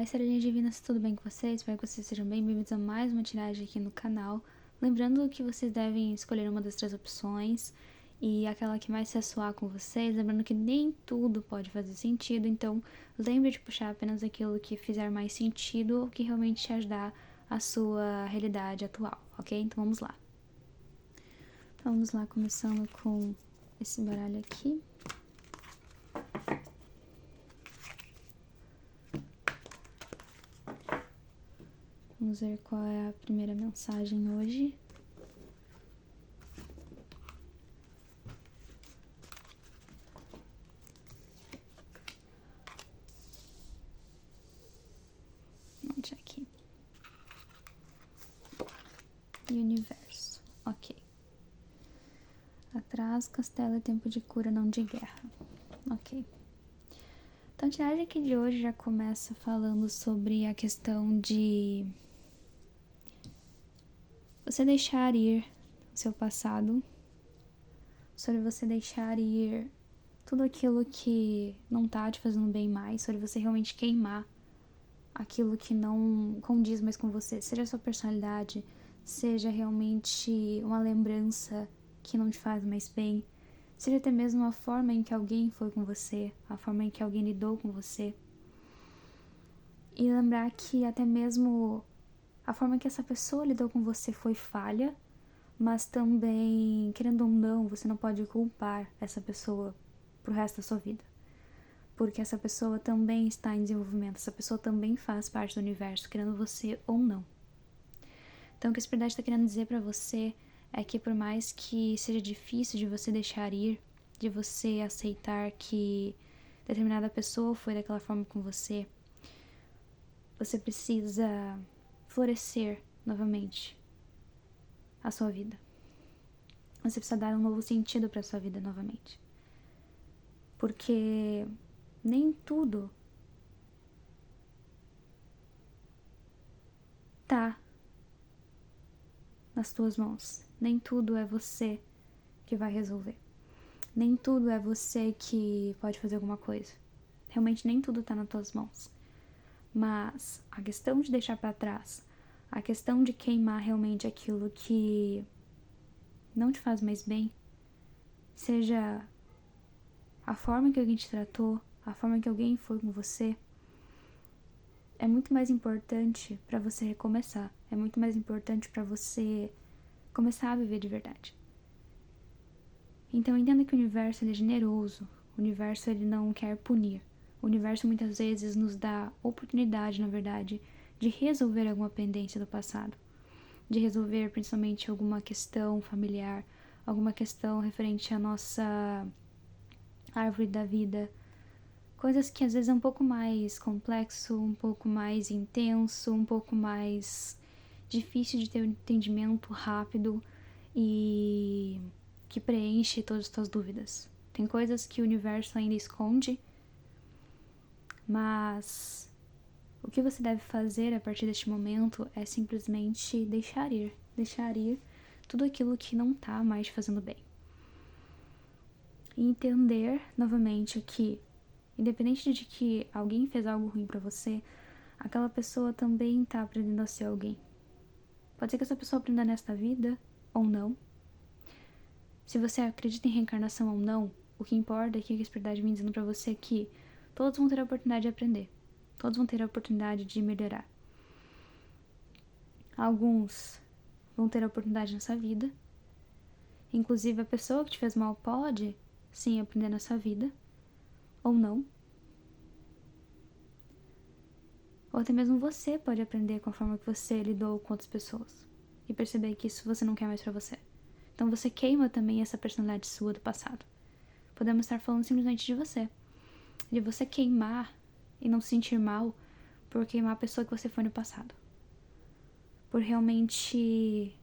Estrelinhas Divinas, tudo bem com vocês? Espero que vocês sejam bem-vindos a mais uma tiragem aqui no canal. Lembrando que vocês devem escolher uma das 3 opções e aquela que mais se assoar com vocês. Lembrando que nem tudo pode fazer sentido, então lembre de puxar apenas aquilo que fizer mais sentido ou que realmente te ajudar a sua realidade atual, ok? Então vamos lá. Então, vamos lá, começando com esse baralho aqui. Vamos ver qual é a primeira mensagem hoje. Onde é aqui? Universo. Ok. Atrás, castelo é tempo de cura, não de guerra. Ok. Então, a tiragem aqui de hoje já começa falando sobre a questão de você deixar ir o seu passado, sobre você deixar ir tudo aquilo que não tá te fazendo bem mais, sobre você realmente queimar aquilo que não condiz mais com você, seja a sua personalidade, seja realmente uma lembrança que não te faz mais bem, seja até mesmo a forma em que alguém foi com você, a forma em que alguém lidou com você. E lembrar que até mesmo a forma que essa pessoa lidou com você foi falha, mas também, querendo ou não, você não pode culpar essa pessoa pro resto da sua vida. Porque essa pessoa também está em desenvolvimento, essa pessoa também faz parte do universo, querendo você ou não. Então, o que a espiritualidade está querendo dizer para você é que por mais que seja difícil de você deixar ir, de você aceitar que determinada pessoa foi daquela forma com você, você precisa florescer novamente a sua vida. Você precisa dar um novo sentido para a sua vida novamente. Porque nem tudo tá nas tuas mãos. Nem tudo é você que vai resolver. Nem tudo é você que pode fazer alguma coisa. Realmente nem tudo tá nas tuas mãos. Mas a questão de deixar para trás, a questão de queimar realmente aquilo que não te faz mais bem, seja a forma que alguém te tratou, a forma que alguém foi com você, é muito mais importante para você recomeçar. É muito mais importante para você começar a viver de verdade. Então entenda que o universo ele é generoso. O universo ele não quer punir. O universo muitas vezes nos dá oportunidade, na verdade, de resolver alguma pendência do passado. De resolver principalmente alguma questão familiar, alguma questão referente à nossa árvore da vida. Coisas que às vezes é um pouco mais complexo, um pouco mais intenso, um pouco mais difícil de ter um entendimento rápido e que preenche todas as tuas dúvidas. Tem coisas que o universo ainda esconde, mas o que você deve fazer a partir deste momento é simplesmente deixar ir tudo aquilo que não tá mais te fazendo bem. E entender novamente que, independente de que alguém fez algo ruim pra você, aquela pessoa também tá aprendendo a ser alguém. Pode ser que essa pessoa aprenda nesta vida ou não. Se você acredita em reencarnação ou não, o que importa é que a espiritualidade vem dizendo pra você que todos vão ter a oportunidade de aprender. Todos vão ter a oportunidade de melhorar. Alguns vão ter a oportunidade nessa vida. Inclusive, a pessoa que te fez mal pode, sim, aprender nessa vida. Ou não. Ou até mesmo você pode aprender com a forma que você lidou com outras pessoas. E perceber que isso você não quer mais pra você. Então você queima também essa personalidade sua do passado. Podemos estar falando simplesmente de você. De você queimar e não se sentir mal por queimar a pessoa que você foi no passado. Por realmente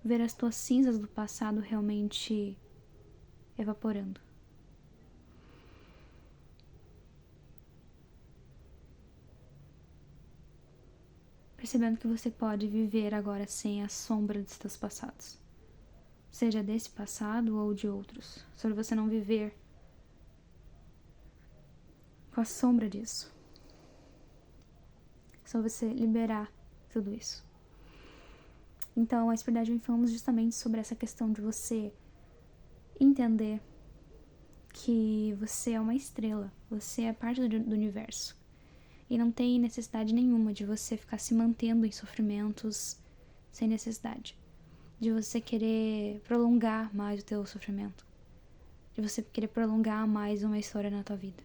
ver as tuas cinzas do passado realmente evaporando. Percebendo que você pode viver agora sem a sombra dos teus passados. Seja desse passado ou de outros. Sobre você não viver com a sombra disso. só você liberar tudo isso. Então, a espiritualidade vem falando justamente sobre essa questão de você entender que você é uma estrela, você é parte do universo. E não tem necessidade nenhuma de você ficar se mantendo em sofrimentos sem necessidade. De você querer prolongar mais o teu sofrimento. De você querer prolongar mais uma história na tua vida.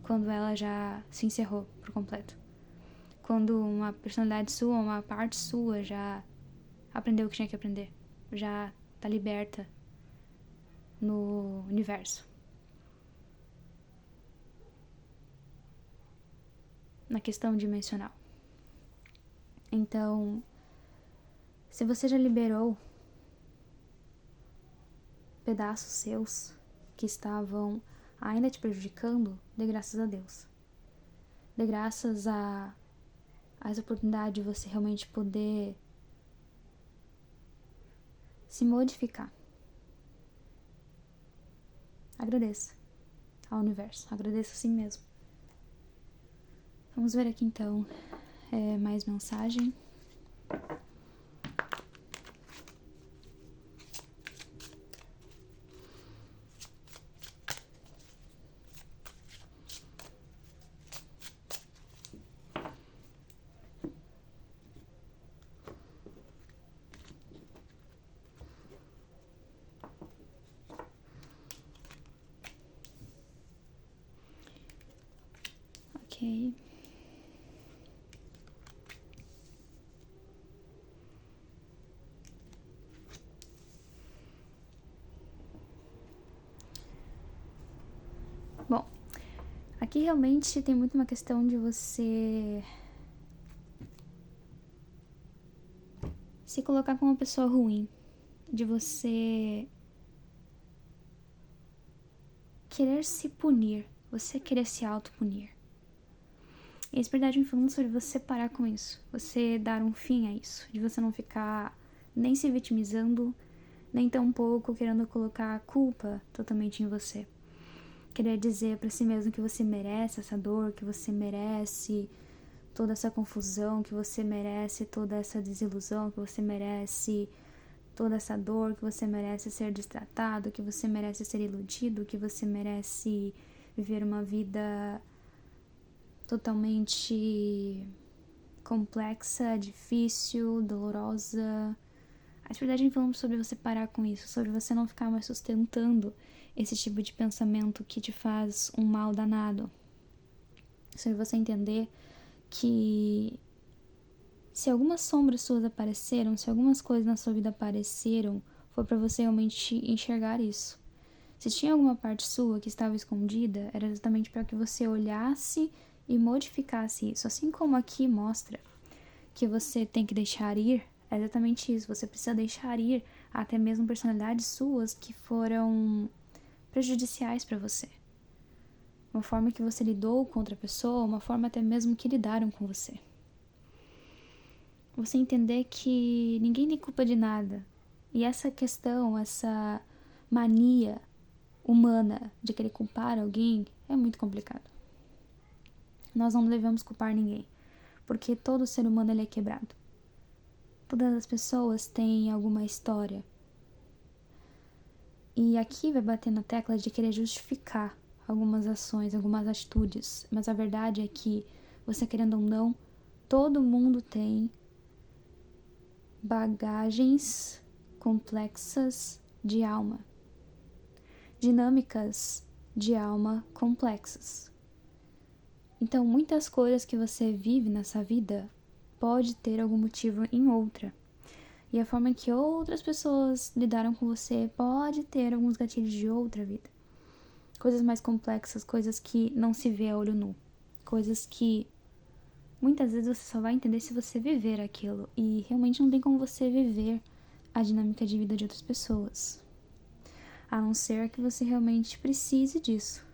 Quando ela já se encerrou por completo. Quando uma personalidade sua, uma parte sua já aprendeu o que tinha que aprender. Já tá liberta no universo. Na questão dimensional. Então, se você já liberou pedaços seus que estavam ainda te prejudicando, dê graças a Deus. Dê graças a essa oportunidade de você realmente poder se modificar. Agradeça ao universo, agradeça a si mesmo. Vamos ver aqui então mais mensagem. Ok. Bom, aqui realmente tem muito uma questão de você se colocar como uma pessoa ruim, de você querer se punir, você querer se autopunir. E a espiritualidade me falando sobre você parar com isso, você dar um fim a isso, de você não ficar nem se vitimizando, nem tampouco querendo colocar a culpa totalmente em você. Querer dizer pra si mesmo que você merece essa dor, que você merece toda essa confusão, que você merece toda essa desilusão, que você merece toda essa dor, que você merece ser destratado, que você merece ser iludido, que você merece viver uma vida totalmente complexa, difícil, dolorosa. A espiritualidade vem falando sobre você parar com isso, sobre você não ficar mais sustentando esse tipo de pensamento que te faz um mal danado. Sobre você entender que se algumas sombras suas apareceram, se algumas coisas na sua vida apareceram, foi para você realmente enxergar isso. Se tinha alguma parte sua que estava escondida, era exatamente para que você olhasse e modificasse isso. Assim como aqui mostra que você tem que deixar ir, é exatamente isso. Você precisa deixar ir até mesmo personalidades suas que foram prejudiciais para você. Uma forma que você lidou com outra pessoa, uma forma até mesmo que lidaram com você. Você entender que ninguém tem culpa de nada. E essa questão, essa mania humana de querer culpar alguém é muito complicado. Nós não devemos culpar ninguém, porque todo ser humano ele é quebrado. Todas as pessoas têm alguma história. E aqui vai bater na tecla de querer justificar algumas ações, algumas atitudes. Mas a verdade é que, você querendo ou não, todo mundo tem bagagens complexas de alma. Dinâmicas de alma complexas. Então, muitas coisas que você vive nessa vida pode ter algum motivo em outra. E a forma que outras pessoas lidaram com você pode ter alguns gatilhos de outra vida. Coisas mais complexas, coisas que não se vê a olho nu. Coisas que muitas vezes você só vai entender se você viver aquilo. E realmente não tem como você viver a dinâmica de vida de outras pessoas. A não ser que você realmente precise disso.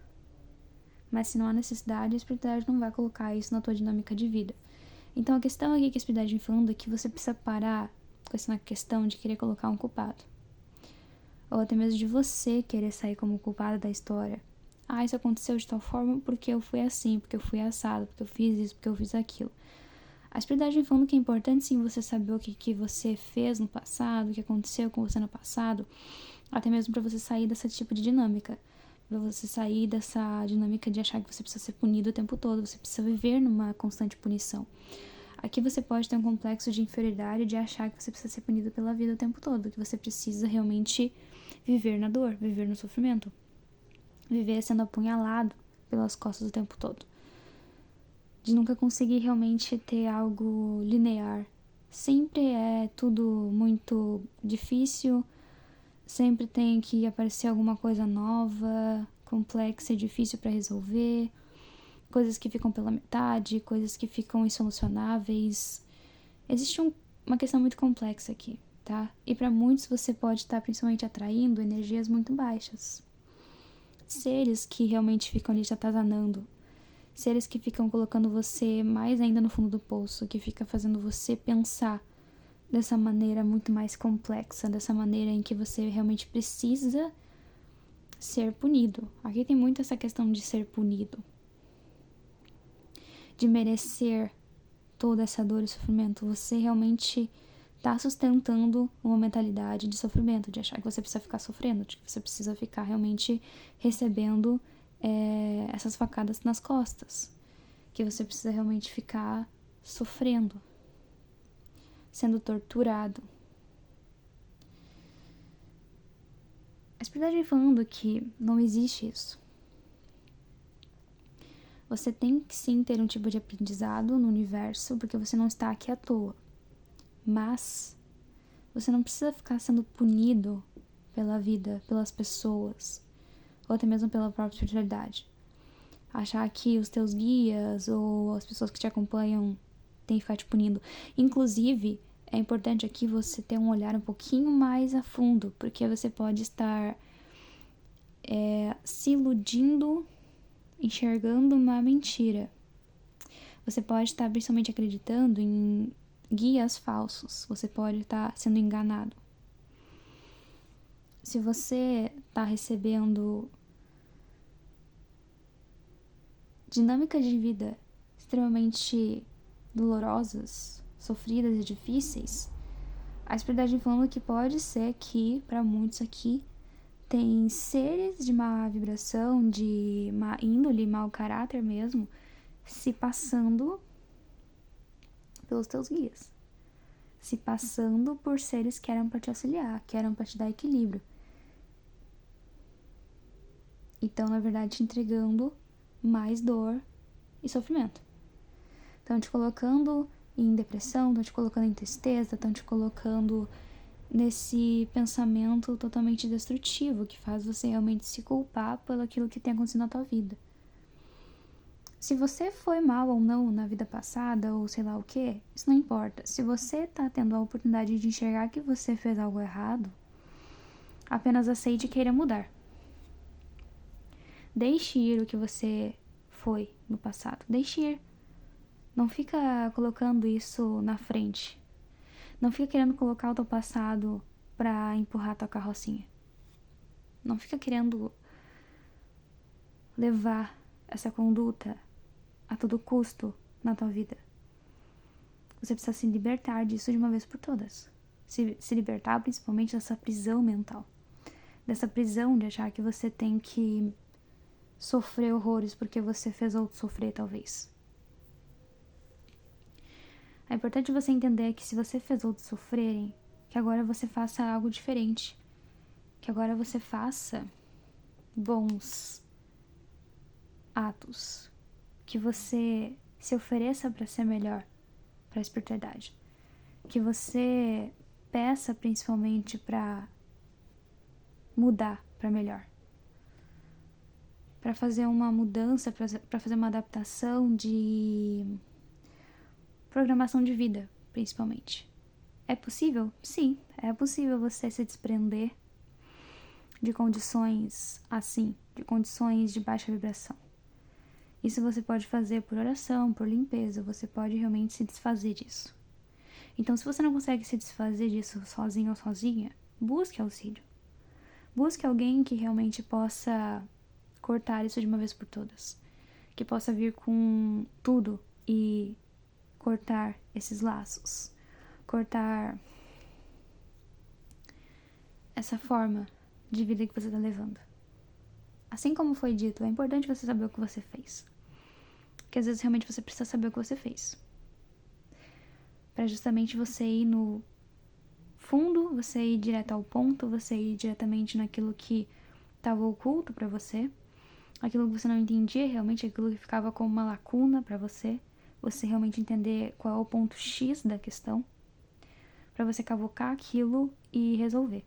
Mas se não há necessidade, a espiritualidade não vai colocar isso na tua dinâmica de vida. Então a questão aqui que a espiritualidade vem falando é que você precisa parar com essa questão de querer colocar um culpado. Ou até mesmo de você querer sair como culpada da história. Isso aconteceu de tal forma porque eu fui assim, porque eu fui assado, porque eu fiz isso, porque eu fiz aquilo. A espiritualidade vem falando que é importante sim você saber o que você fez no passado, o que aconteceu com você no passado, até mesmo para você sair desse tipo de dinâmica. Pra você sair dessa dinâmica de achar que você precisa ser punido o tempo todo, você precisa viver numa constante punição. Aqui você pode ter um complexo de inferioridade de achar que você precisa ser punido pela vida o tempo todo, que você precisa realmente viver na dor, viver no sofrimento, viver sendo apunhalado pelas costas o tempo todo. De nunca conseguir realmente ter algo linear. Sempre é tudo muito difícil, sempre tem que aparecer alguma coisa nova, complexa e difícil para resolver, coisas que ficam pela metade, coisas que ficam insolucionáveis. Existe uma questão muito complexa aqui, tá? E para muitos você pode estar principalmente atraindo energias muito baixas. Seres que realmente ficam ali te atazanando. Seres que ficam colocando você mais ainda no fundo do poço, que fica fazendo você pensar dessa maneira muito mais complexa, dessa maneira em que você realmente precisa ser punido. Aqui tem muito essa questão de ser punido, de merecer toda essa dor e sofrimento. Você realmente está sustentando uma mentalidade de sofrimento, de achar que você precisa ficar sofrendo, de que você precisa ficar realmente recebendo essas facadas nas costas, que você precisa realmente ficar sofrendo, sendo torturado. A espiritualidade vem falando que não existe isso. Você tem que sim ter um tipo de aprendizado no universo, porque você não está aqui à toa. Mas você não precisa ficar sendo punido pela vida, pelas pessoas, ou até mesmo pela própria espiritualidade. Achar que os teus guias ou as pessoas que te acompanham têm que ficar te punindo. Inclusive, é importante aqui você ter um olhar um pouquinho mais a fundo, porque você pode estar se iludindo, enxergando uma mentira. Você pode estar principalmente acreditando em guias falsos. Você pode estar sendo enganado. Se você está recebendo dinâmicas de vida extremamente dolorosas, sofridas e difíceis, a espiritualidade falando que pode ser que, para muitos aqui, tem seres de má vibração, de má índole, mau caráter mesmo, se passando pelos teus guias. Se passando por seres que eram para te auxiliar, que eram para te dar equilíbrio. Então, na verdade, te entregando mais dor e sofrimento. Estão te colocando em depressão, estão te colocando em tristeza, estão te colocando nesse pensamento totalmente destrutivo que faz você realmente se culpar pelo aquilo que tem acontecido na tua vida. Se você foi mal ou não na vida passada, ou sei lá o que, isso não importa. Se você tá tendo a oportunidade de enxergar que você fez algo errado, apenas aceite e queira mudar. Deixe ir o que você foi no passado. Deixe ir. Não fica colocando isso na frente. Não fica querendo colocar o teu passado pra empurrar a tua carrocinha. Não fica querendo levar essa conduta a todo custo na tua vida. Você precisa se libertar disso de uma vez por todas. Se libertar principalmente dessa prisão mental. Dessa prisão de achar que você tem que sofrer horrores porque você fez outro sofrer, talvez. É importante você entender que se você fez outros sofrerem, que agora você faça algo diferente. Que agora você faça bons atos. Que você se ofereça para ser melhor para a espiritualidade. Que você peça principalmente para mudar para melhor. Para fazer uma mudança, para fazer uma adaptação de programação de vida, principalmente. É possível? Sim, é possível você se desprender de condições assim, de condições de baixa vibração. Isso você pode fazer por oração, por limpeza, você pode realmente se desfazer disso. Então, se você não consegue se desfazer disso sozinho ou sozinha, busque auxílio. Busque alguém que realmente possa cortar isso de uma vez por todas. Que possa vir com tudo e cortar esses laços, cortar essa forma de vida que você tá levando. Assim como foi dito, é importante você saber o que você fez. Porque às vezes realmente você precisa saber o que você fez. Pra justamente você ir no fundo, você ir direto ao ponto, você ir diretamente naquilo que estava oculto pra você, aquilo que você não entendia realmente, aquilo que ficava como uma lacuna pra você realmente entender qual é o ponto X da questão, pra você cavocar aquilo e resolver,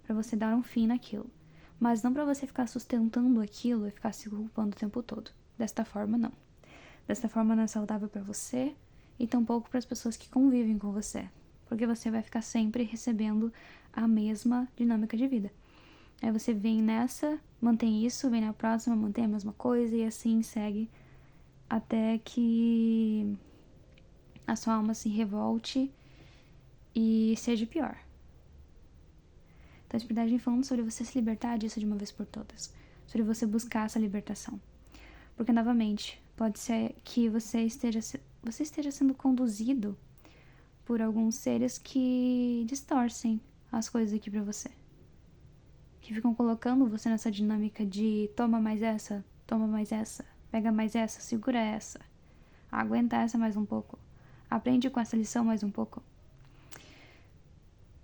pra você dar um fim naquilo. Mas não pra você ficar sustentando aquilo e ficar se culpando o tempo todo. Desta forma, não. Desta forma não é saudável pra você e tampouco para as pessoas que convivem com você, porque você vai ficar sempre recebendo a mesma dinâmica de vida. Aí você vem nessa, mantém isso, vem na próxima, mantém a mesma coisa e assim segue até que a sua alma se revolte e seja pior. Então, a espiritualidade vem falando sobre você se libertar disso de uma vez por todas, sobre você buscar essa libertação. Porque, novamente, pode ser que você esteja sendo conduzido por alguns seres que distorcem as coisas aqui pra você. Que ficam colocando você nessa dinâmica de toma mais essa, pega mais essa, segura essa, aguenta essa mais um pouco, aprende com essa lição mais um pouco.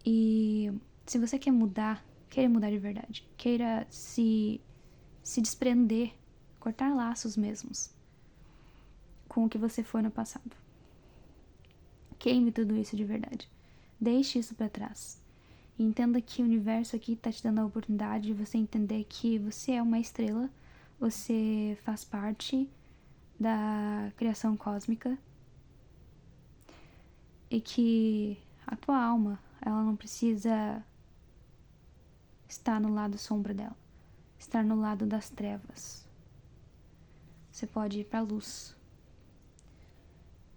E se você quer mudar, queira mudar de verdade, queira se desprender, cortar laços mesmos com o que você foi no passado. Queime tudo isso de verdade. Deixe isso pra trás. E entenda que o universo aqui tá te dando a oportunidade de você entender que você é uma estrela, você faz parte da criação cósmica e que a tua alma, ela não precisa estar no lado sombra dela, estar no lado das trevas. Você pode ir pra luz.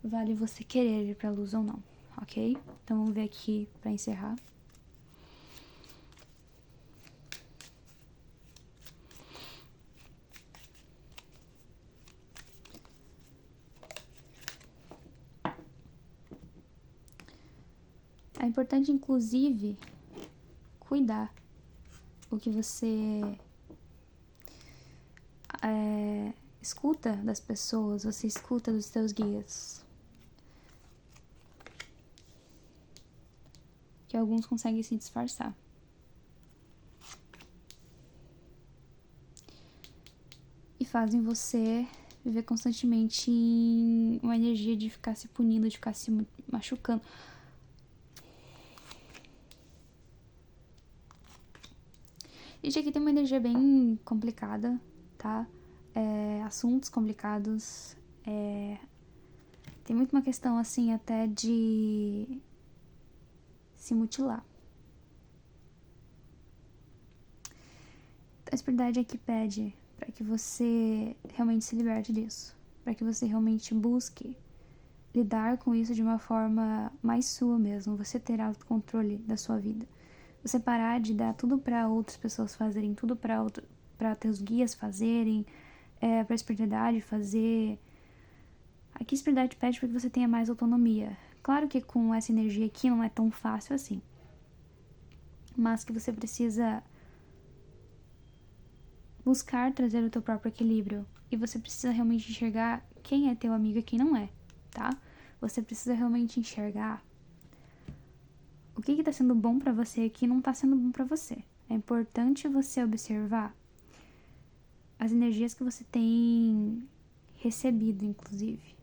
Vale você querer ir pra luz ou não, ok? Então vamos ver aqui pra encerrar. É importante, inclusive, cuidar o que você escuta das pessoas, você escuta dos teus guias. Que alguns conseguem se disfarçar. E fazem você viver constantemente em uma energia de ficar se punindo, de ficar se machucando. Gente, aqui tem uma energia bem complicada, tá? Assuntos complicados. Tem muito uma questão, assim, até de se mutilar. A espiritualidade aqui pede para que você realmente se liberte disso. Para que você realmente busque lidar com isso de uma forma mais sua mesmo. Você ter autocontrole da sua vida. Você parar de dar tudo para outras pessoas fazerem, tudo para teus guias fazerem, para a espiritualidade fazer. Aqui a espiritualidade pede para que você tenha mais autonomia. Claro que com essa energia aqui não é tão fácil assim. Mas que você precisa buscar trazer o teu próprio equilíbrio. E você precisa realmente enxergar quem é teu amigo e quem não é, tá? Você precisa realmente enxergar o que tá sendo bom pra você e o que não tá sendo bom pra você. É importante você observar as energias que você tem recebido, inclusive.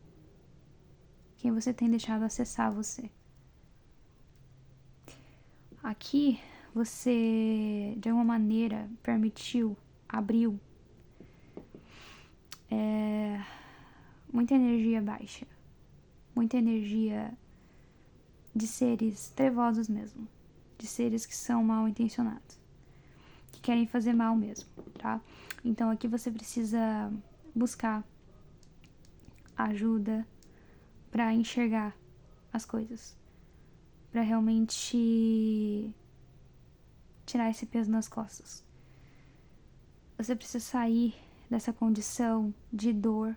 Quem você tem deixado acessar você. Aqui, você, de alguma maneira, permitiu, abriu muita energia baixa. Muita energia de seres trevosos mesmo. De seres que são mal intencionados. Que querem fazer mal mesmo, tá? Então aqui você precisa buscar ajuda pra enxergar as coisas. Pra realmente tirar esse peso nas costas. Você precisa sair dessa condição de dor,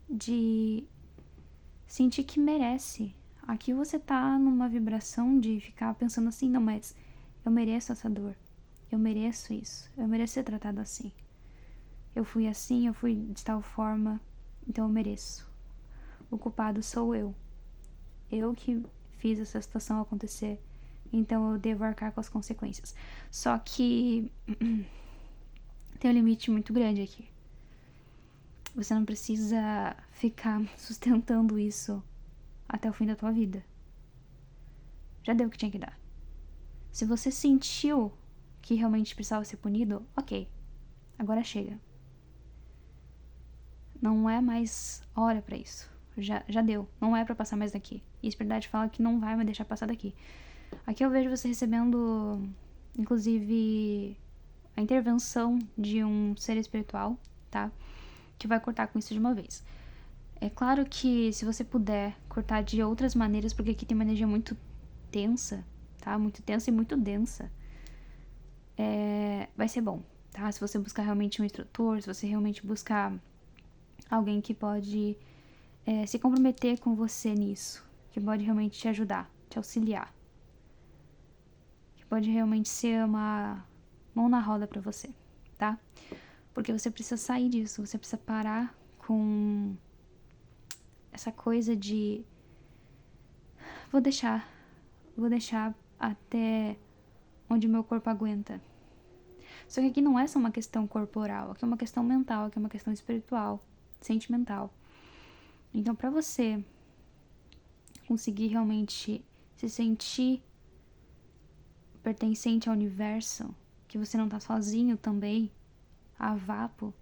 de sentir que merece. Aqui você tá numa vibração de ficar pensando assim, não, mas eu mereço essa dor. Eu mereço isso. Eu mereço ser tratado assim. Eu fui assim, eu fui de tal forma, então eu mereço. O culpado sou eu. Eu que fiz essa situação acontecer, então eu devo arcar com as consequências. Só que tem um limite muito grande aqui. Você não precisa ficar sustentando isso até o fim da tua vida. Já deu o que tinha que dar. Se você sentiu que realmente precisava ser punido, ok. Agora chega. Não é mais hora pra isso. Já deu. Não é pra passar mais daqui. E a espiritualidade fala que não vai me deixar passar daqui. Aqui eu vejo você recebendo, inclusive, a intervenção de um ser espiritual, tá? Que vai cortar com isso de uma vez. É claro que se você puder cortar de outras maneiras, porque aqui tem uma energia muito tensa, tá? Muito tensa e muito densa. Vai ser bom, tá? Se você buscar realmente um instrutor, se você realmente buscar alguém que pode se comprometer com você nisso, que pode realmente te ajudar, te auxiliar, que pode realmente ser uma mão na roda pra você, tá? Porque você precisa sair disso, você precisa parar com essa coisa de vou deixar até onde meu corpo aguenta. Só que aqui não é só uma questão corporal, aqui é uma questão mental, aqui é uma questão espiritual, sentimental. Então, pra você conseguir realmente se sentir pertencente ao universo, que você não tá sozinho também, a vapo,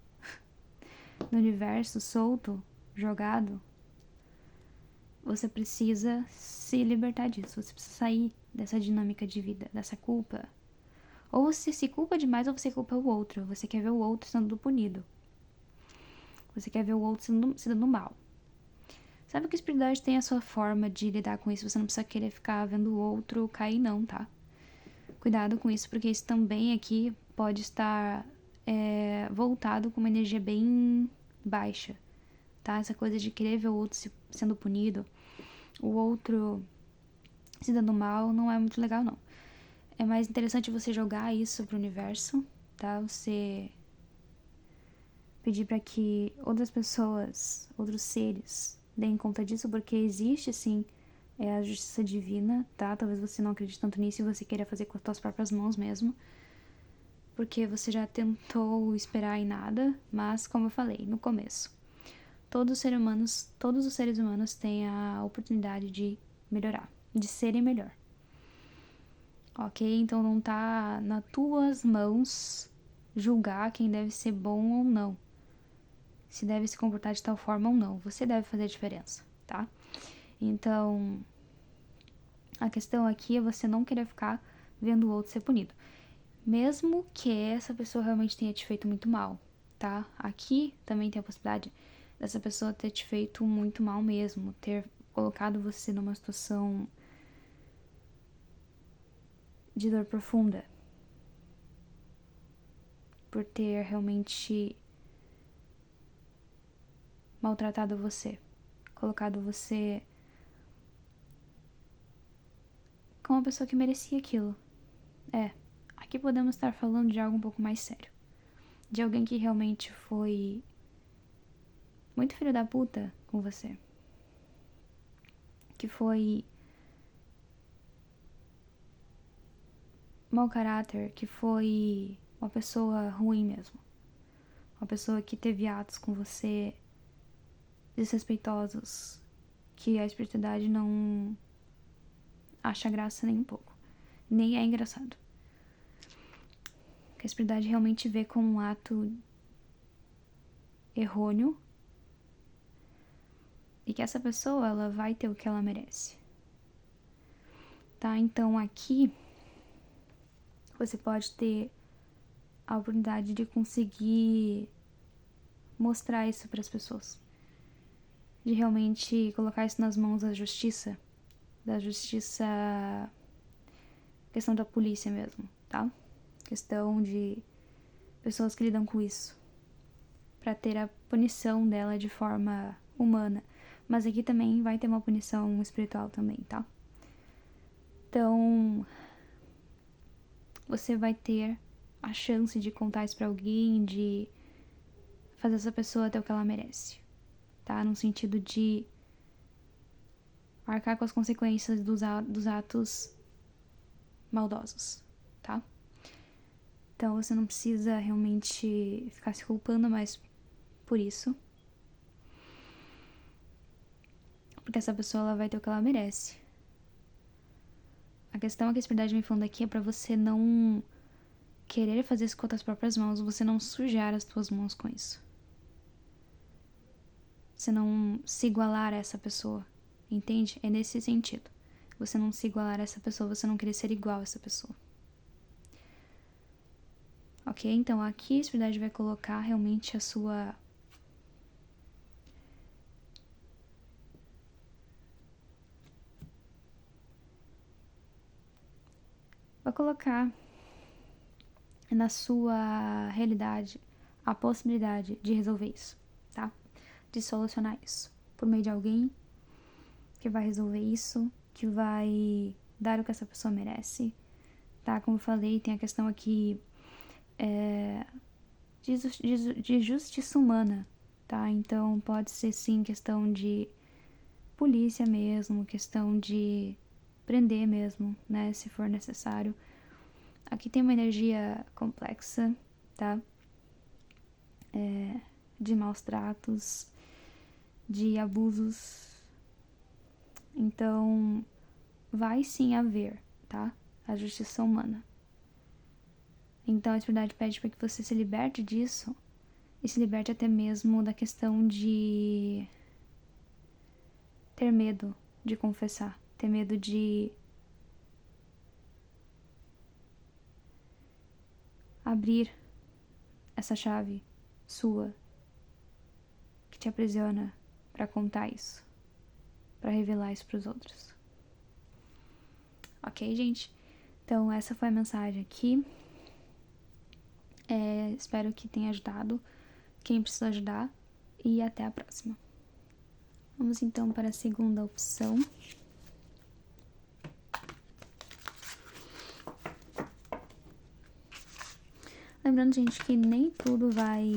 no universo solto, jogado, você precisa se libertar disso, você precisa sair dessa dinâmica de vida, dessa culpa. Ou você se culpa demais ou você culpa o outro, você quer ver o outro sendo punido. Você quer ver o outro se dando mal. Sabe que a espiritualidade tem a sua forma de lidar com isso, você não precisa querer ficar vendo o outro cair não, tá? Cuidado com isso, porque isso também aqui pode estar voltado com uma energia bem baixa, tá? Essa coisa de querer ver o outro sendo punido, o outro se dando mal, não é muito legal, não. É mais interessante você jogar isso pro universo, tá? Você pedir para que outras pessoas, outros seres, deem conta disso, porque existe, sim, a justiça divina, tá? Talvez você não acredite tanto nisso e você queira fazer com as suas próprias mãos mesmo, porque você já tentou esperar em nada, mas, como eu falei no começo, todos os seres humanos têm a oportunidade de melhorar, de serem melhor. Ok? Então não tá nas tuas mãos julgar quem deve ser bom ou não. Se deve se comportar de tal forma ou não. Você deve fazer a diferença, tá? Então, a questão aqui é você não querer ficar vendo o outro ser punido. Mesmo que essa pessoa realmente tenha te feito muito mal, tá? Aqui também tem a possibilidade dessa pessoa ter te feito muito mal mesmo, ter colocado você numa situação de dor profunda, por ter realmente maltratado você, colocado você como uma pessoa que merecia aquilo. Aqui podemos estar falando de algo um pouco mais sério. De alguém que realmente foi muito filho da puta com você. Que foi mau caráter, que foi uma pessoa ruim mesmo. Uma pessoa que teve atos com você desrespeitosos, que a espiritualidade não acha graça nem um pouco. Nem é engraçado. Que a espiritualidade realmente vê como um ato errôneo e que essa pessoa, ela vai ter o que ela merece. Tá? Então aqui você pode ter a oportunidade de conseguir mostrar isso para as pessoas. De realmente colocar isso nas mãos da justiça, questão da polícia mesmo, tá? Questão de pessoas que lidam com isso, para ter a punição dela de forma humana, Mas aqui também vai ter uma punição espiritual também, tá? Então, você vai ter a chance de contar isso pra alguém, de fazer essa pessoa ter o que ela merece, tá? No sentido de arcar com as consequências dos atos maldosos, tá? Então você não precisa realmente ficar se culpando mais por isso. Porque essa pessoa ela vai ter o que ela merece. A questão é que a espiritualidade me falando aqui é pra você não querer fazer isso com as próprias mãos, você não sujar as tuas mãos com isso. Você não se igualar a essa pessoa, entende? É nesse sentido. Você não se igualar a essa pessoa, você não querer ser igual a essa pessoa. Ok? Então aqui a espiritualidade vai colocar realmente a sua... Vai colocar na sua realidade a possibilidade de resolver isso, tá? De solucionar isso por meio de alguém que vai resolver isso, que vai dar o que essa pessoa merece, tá? Como eu falei, tem a questão aqui de justiça humana, tá? Então pode ser sim questão de polícia mesmo, questão de prender mesmo, né? Se for necessário. Aqui tem uma energia complexa, tá? De maus tratos, de abusos. Então, vai sim haver, tá? A justiça humana. Então, a espiritualidade pede para que você se liberte disso e se liberte até mesmo da questão de ter medo de confessar, ter medo de abrir essa chave sua que te aprisiona para contar isso, para revelar isso para os outros. Ok, gente? Então essa foi a mensagem aqui. Espero que tenha ajudado quem precisa ajudar e até a próxima. Vamos então para a segunda opção. Lembrando, gente, que nem tudo vai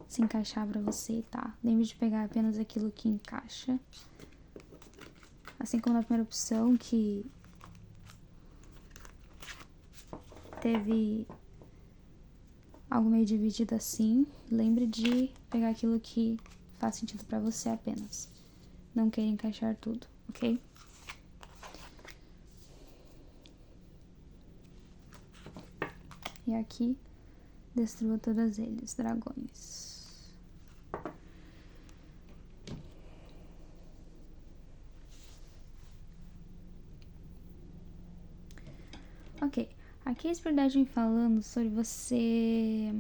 se encaixar pra você, tá? Lembre de pegar apenas aquilo que encaixa. Assim como na primeira opção, que teve algo meio dividido assim, lembre de pegar aquilo que faz sentido pra você apenas. Não queira encaixar tudo, ok? E aqui, destrua todos eles, dragões. Ok, aqui a espiritualidade vem falando sobre você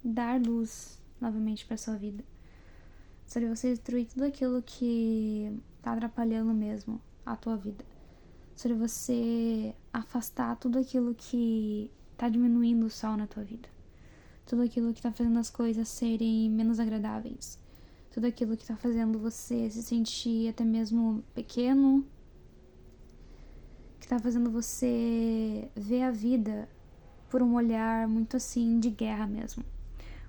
dar luz novamente pra sua vida. Sobre você destruir tudo aquilo que tá atrapalhando mesmo a tua vida. Sobre você afastar tudo aquilo que tá diminuindo o sol na tua vida. Tudo aquilo que tá fazendo as coisas serem menos agradáveis. Tudo aquilo que tá fazendo você se sentir até mesmo pequeno. Que tá fazendo você ver a vida por um olhar muito assim de guerra mesmo.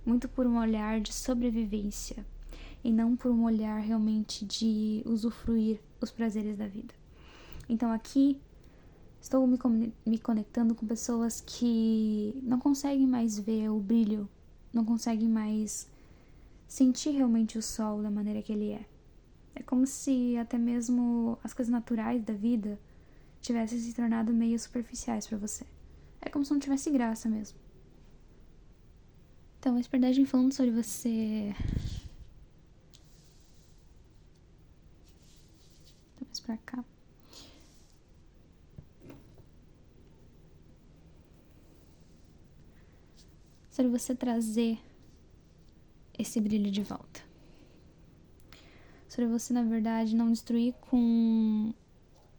Muito por um olhar de sobrevivência. E não por um olhar realmente de usufruir os prazeres da vida. Então aqui estou me conectando com pessoas que não conseguem mais ver o brilho, não conseguem mais sentir realmente o sol da maneira que ele é. É como se até mesmo as coisas naturais da vida tivessem se tornado meio superficiais pra você. É como se não tivesse graça mesmo. Então, a espiritualidade falando sobre você... mais pra cá. Sobre você trazer esse brilho de volta. Sobre você, na verdade, não destruir com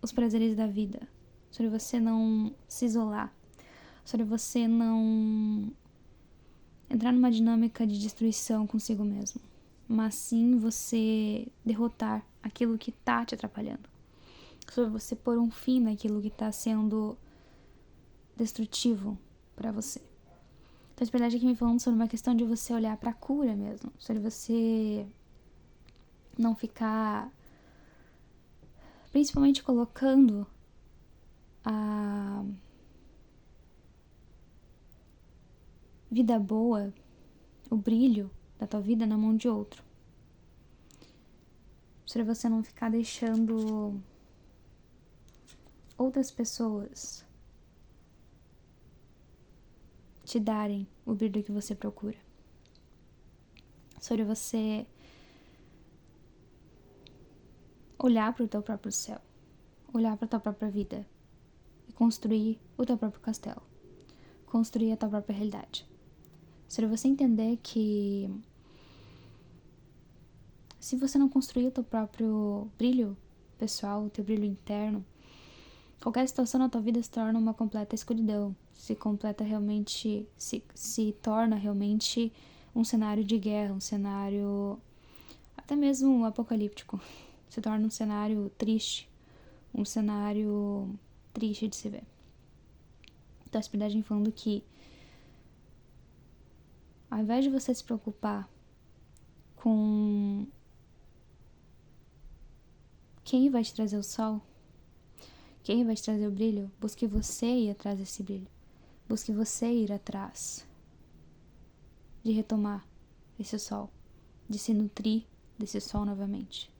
os prazeres da vida. Sobre você não se isolar. Sobre você não entrar numa dinâmica de destruição consigo mesmo. mas sim você derrotar aquilo que tá te atrapalhando. Sobre você pôr um fim naquilo que tá sendo destrutivo pra você. Então, a espiritualidade aqui me falando sobre uma questão de você olhar pra cura mesmo. Sobre você não ficar principalmente colocando a vida boa, o brilho da tua vida na mão de outro. Sobre você não ficar deixando outras pessoas te darem o brilho que você procura. Sobre você olhar para o teu próprio céu, olhar para a tua própria vida e construir o teu próprio castelo, construir a tua própria realidade. Sobre você entender que se você não construir o teu próprio brilho pessoal, o teu brilho interno, qualquer situação na tua vida se torna uma completa escuridão, se torna realmente um cenário de guerra, um cenário até mesmo apocalíptico. Se torna um cenário triste, um cenário triste de se ver. Então a espiritualidade falando que ao invés de você se preocupar com quem vai te trazer o sol, quem vai te trazer o brilho, busque você ir atrás desse brilho. Busque você ir atrás de retomar esse sol, de se nutrir desse sol novamente.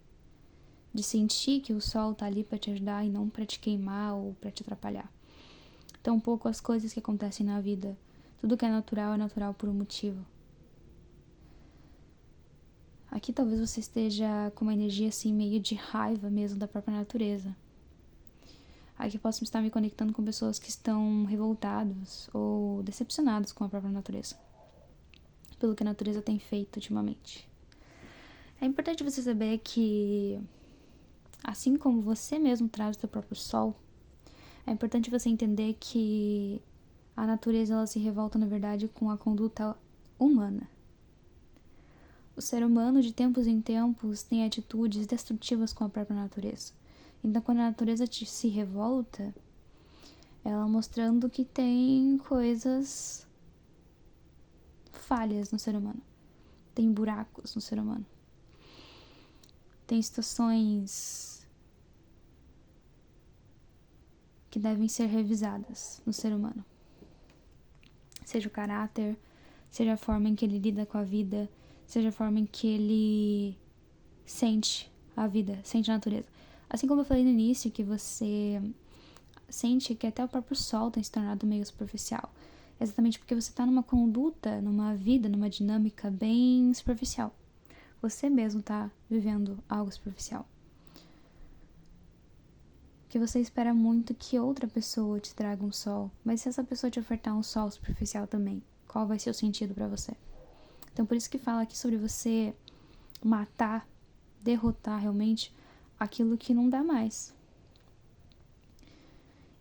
De sentir que o sol tá ali para te ajudar e não para te queimar ou para te atrapalhar. Então, um pouco as coisas que acontecem na vida. Tudo que é natural por um motivo. Aqui talvez você esteja com uma energia assim meio de raiva mesmo da própria natureza. Aqui posso estar me conectando com pessoas que estão revoltados ou decepcionados com a própria natureza. Pelo que a natureza tem feito ultimamente. É importante você saber que, assim como você mesmo traz o seu próprio sol, é importante você entender que a natureza ela se revolta, na verdade, com a conduta humana. O ser humano, de tempos em tempos, tem atitudes destrutivas com a própria natureza. Então, quando a natureza se revolta, ela mostrando que tem coisas falhas no ser humano. Tem buracos no ser humano. Tem situações que devem ser revisadas no ser humano. Seja o caráter, seja a forma em que ele lida com a vida, seja a forma em que ele sente a vida, sente a natureza. Assim como eu falei no início, que você sente que até o próprio sol tem se tornado meio superficial. Exatamente porque você está numa conduta, numa vida, numa dinâmica bem superficial. Você mesmo está vivendo algo superficial. Que você espera muito que outra pessoa te traga um sol. Mas se essa pessoa te ofertar um sol superficial também, qual vai ser o sentido para você? Então por isso que fala aqui sobre você matar, derrotar realmente aquilo que não dá mais.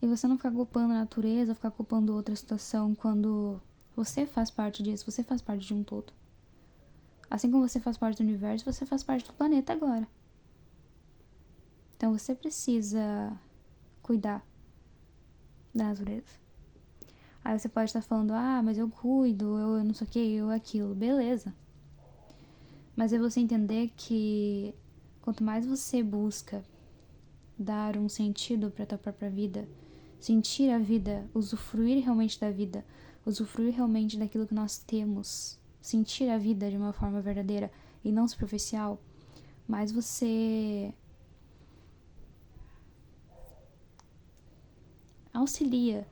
E você não ficar culpando a natureza, ficar culpando outra situação quando você faz parte disso, você faz parte de um todo. Assim como você faz parte do universo, você faz parte do planeta agora. Então você precisa cuidar da natureza. Aí você pode estar falando, mas eu cuido, eu não sei o que, eu aquilo. Beleza. Mas é você entender que quanto mais você busca dar um sentido para tua própria vida, sentir a vida, usufruir realmente da vida, usufruir realmente daquilo que nós temos, sentir a vida de uma forma verdadeira e não superficial, mais você auxilia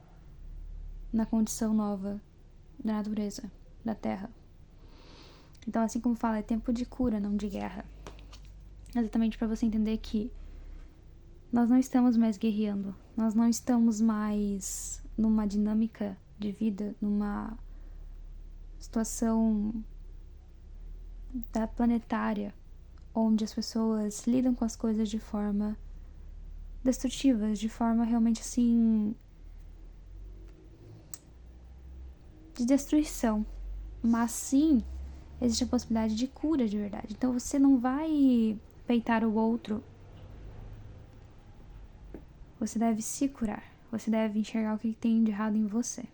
na condição nova da natureza, da terra. Então, assim como fala, é tempo de cura, não de guerra. Exatamente para você entender que nós não estamos mais guerreando, nós não estamos mais numa dinâmica de vida, numa situação da planetária, onde as pessoas lidam com as coisas de forma destrutivas, de forma realmente assim de destruição, mas sim existe a possibilidade de cura de verdade. Então você não vai peitar o outro. Você deve se curar. Você deve enxergar o que tem de errado em você.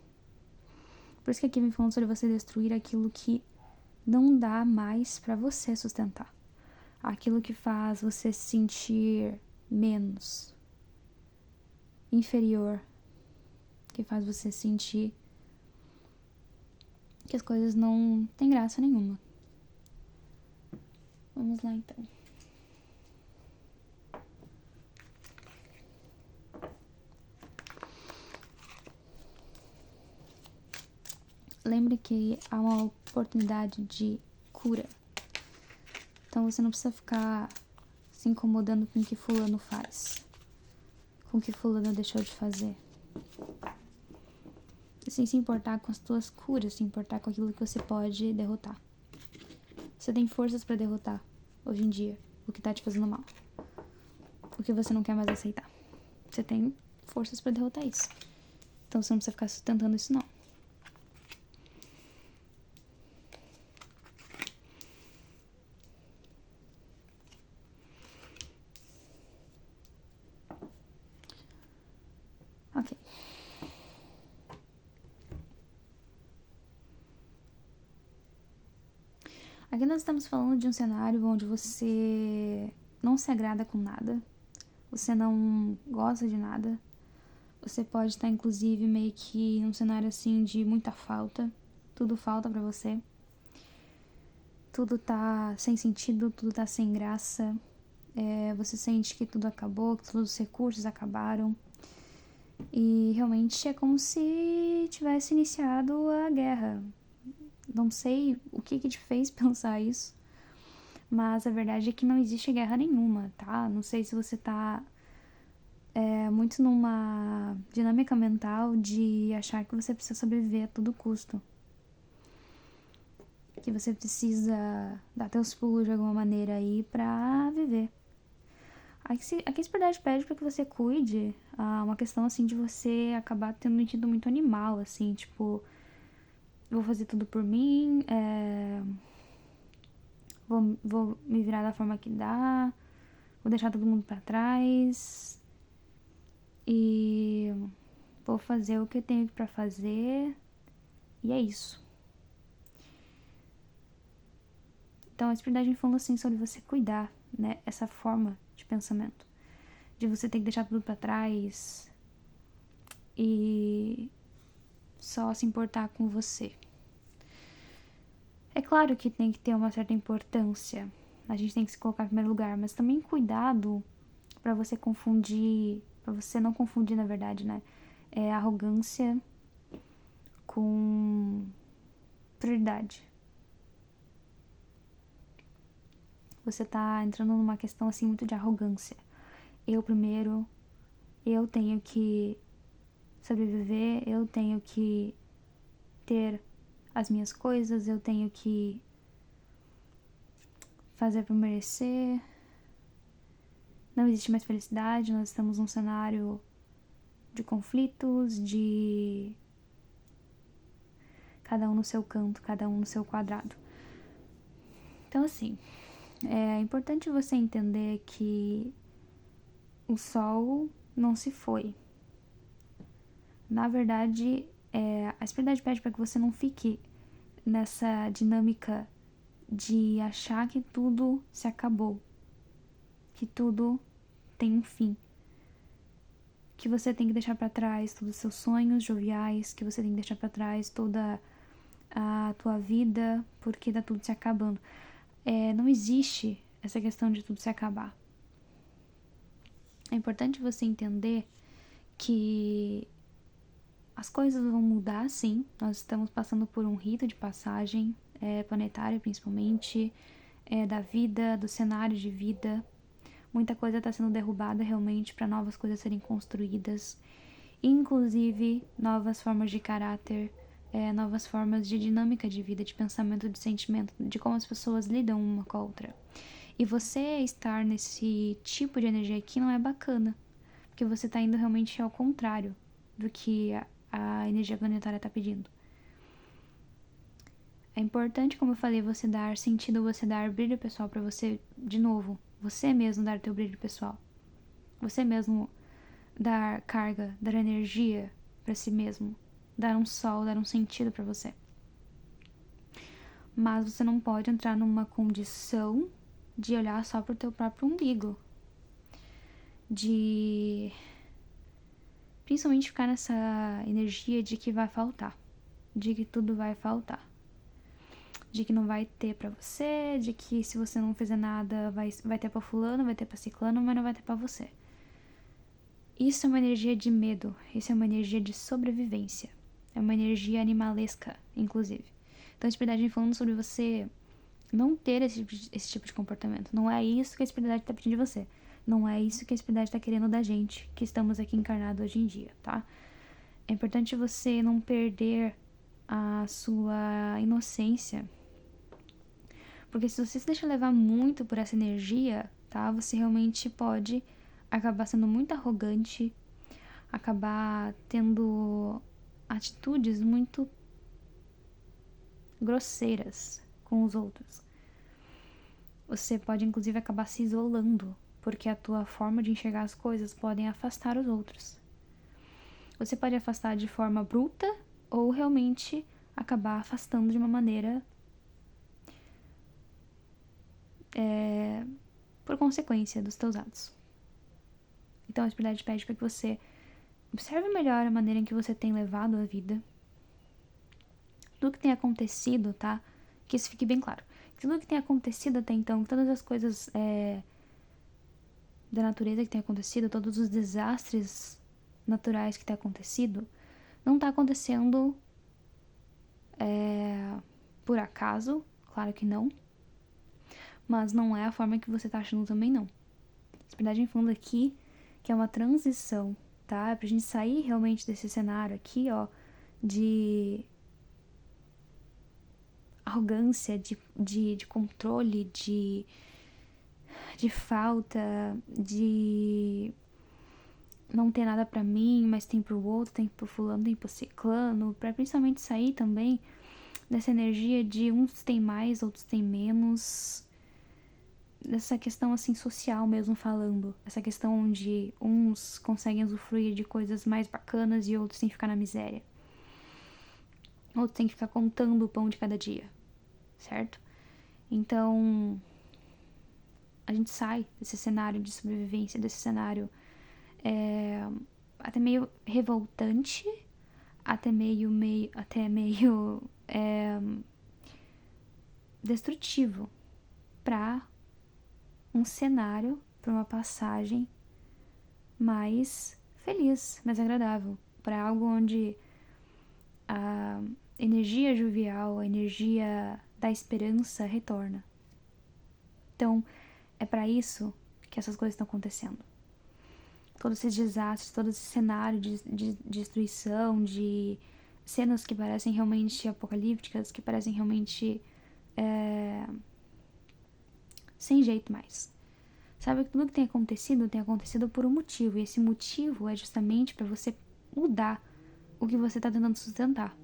Por isso que aqui vem falando sobre você destruir aquilo que não dá mais pra você sustentar. Aquilo que faz você se sentir menos, inferior, que faz você sentir que as coisas não têm graça nenhuma. Vamos lá então. Lembre que há uma oportunidade de cura. Então você não precisa ficar se incomodando com o que fulano faz, com o que fulano deixou de fazer. E sem se importar com as tuas curas, se importar com aquilo que você pode derrotar. Você tem forças pra derrotar, hoje em dia, o que tá te fazendo mal. O que você não quer mais aceitar. Você tem forças pra derrotar isso. Então você não precisa ficar sustentando isso, não. Ok. Aqui nós estamos falando de um cenário onde você não se agrada com nada. Você não gosta de nada. Você pode estar, inclusive, meio que num cenário assim de muita falta. Tudo falta pra você. Tudo tá sem sentido, tudo tá sem graça. Você sente que tudo acabou, que todos os recursos acabaram. E realmente é como se tivesse iniciado a guerra. Não sei o que te fez pensar isso, mas a verdade é que não existe guerra nenhuma, tá? Não sei se você tá muito numa dinâmica mental de achar que você precisa sobreviver a todo custo. Que você precisa dar teus pulos de alguma maneira aí pra viver. Aqui a espiritualidade pede pra que você cuide uma questão assim de você acabar tendo um sentido muito animal, assim, tipo, vou fazer tudo por mim, vou me virar da forma que dá, vou deixar todo mundo pra trás e vou fazer o que eu tenho pra fazer e é isso. Então a espiritualidade falando assim sobre você cuidar, né, essa forma de pensamento, de você ter que deixar tudo pra trás e só se importar com você. É claro que tem que ter uma certa importância, a gente tem que se colocar em primeiro lugar, mas também cuidado pra você confundir, pra você não confundir, na verdade, né, arrogância com prioridade. Você tá entrando numa questão assim muito de arrogância. Eu primeiro, eu tenho que sobreviver, eu tenho que ter as minhas coisas, eu tenho que fazer por merecer. Não existe mais felicidade, nós estamos num cenário de conflitos, de cada um no seu canto, cada um no seu quadrado. Então assim, é importante você entender que o sol não se foi. Na verdade, a espiritualidade pede para que você não fique nessa dinâmica de achar que tudo se acabou, que tudo tem um fim, que você tem que deixar para trás todos os seus sonhos joviais, que você tem que deixar para trás toda a tua vida, porque tá tudo se acabando. Não existe essa questão de tudo se acabar. É importante você entender que as coisas vão mudar, sim. Nós estamos passando por um rito de passagem planetário, principalmente, da vida, do cenário de vida. Muita coisa está sendo derrubada realmente para novas coisas serem construídas, inclusive novas formas de caráter, novas formas de dinâmica de vida, de pensamento, de sentimento, de como as pessoas lidam uma com a outra. E você estar nesse tipo de energia aqui não é bacana, porque você está indo realmente ao contrário do que a energia planetária está pedindo. É importante, como eu falei, você dar sentido, você dar brilho pessoal pra você, de novo, você mesmo dar teu brilho pessoal. Você mesmo dar carga, dar energia pra si mesmo, dar um sol, dar um sentido pra você. Mas você não pode entrar numa condição de olhar só pro teu próprio umbigo. De principalmente ficar nessa energia de que vai faltar, de que tudo vai faltar, de que não vai ter pra você, de que se você não fizer nada vai ter pra fulano, vai ter pra ciclano, mas não vai ter pra você. Isso é uma energia de medo, isso é uma energia de sobrevivência, é uma energia animalesca, inclusive. Então a espiritualidade vem falando sobre você não ter esse tipo de comportamento. Não é isso que a espiritualidade tá pedindo de você. Não é isso que a espiritualidade tá querendo da gente, que estamos aqui encarnados hoje em dia, tá? É importante você não perder a sua inocência. Porque se você se deixa levar muito por essa energia, tá? Você realmente pode acabar sendo muito arrogante, acabar tendo atitudes muito grosseiras com os outros. Você pode inclusive acabar se isolando, porque a tua forma de enxergar as coisas podem afastar os outros. Você pode afastar de forma bruta ou realmente acabar afastando de uma maneira por consequência dos teus atos. Então a espiritualidade pede para que você observe melhor a maneira em que você tem levado a vida, tudo que tem acontecido, tá? Que isso fique bem claro. Tudo que tem acontecido até então, todas as coisas da natureza que tem acontecido, todos os desastres naturais que tem acontecido, não tá acontecendo por acaso, claro que não, mas não é a forma que você tá achando também não. A espiritualidade vem falando aqui que é uma transição, tá? É pra gente sair realmente desse cenário aqui, ó, de arrogância, de controle, de falta, de não ter nada pra mim, mas tem pro outro, tem pro fulano, tem pro ciclano, pra principalmente sair também dessa energia de uns tem mais, outros tem menos, dessa questão assim social mesmo falando, essa questão onde uns conseguem usufruir de coisas mais bacanas e outros têm que ficar na miséria. Outros têm que ficar contando o pão de cada dia, certo? Então, a gente sai desse cenário de sobrevivência, desse cenário até meio revoltante, até meio destrutivo para um cenário, para uma passagem mais feliz, mais agradável, para algo onde a energia jovial, a energia da esperança retorna. Então, é para isso que essas coisas estão acontecendo. Todos esses desastres, todo esse cenário de destruição, de cenas que parecem realmente apocalípticas, que parecem realmente sem jeito mais. Sabe que tudo que tem acontecido por um motivo, e esse motivo é justamente para você mudar o que você tá tentando sustentar.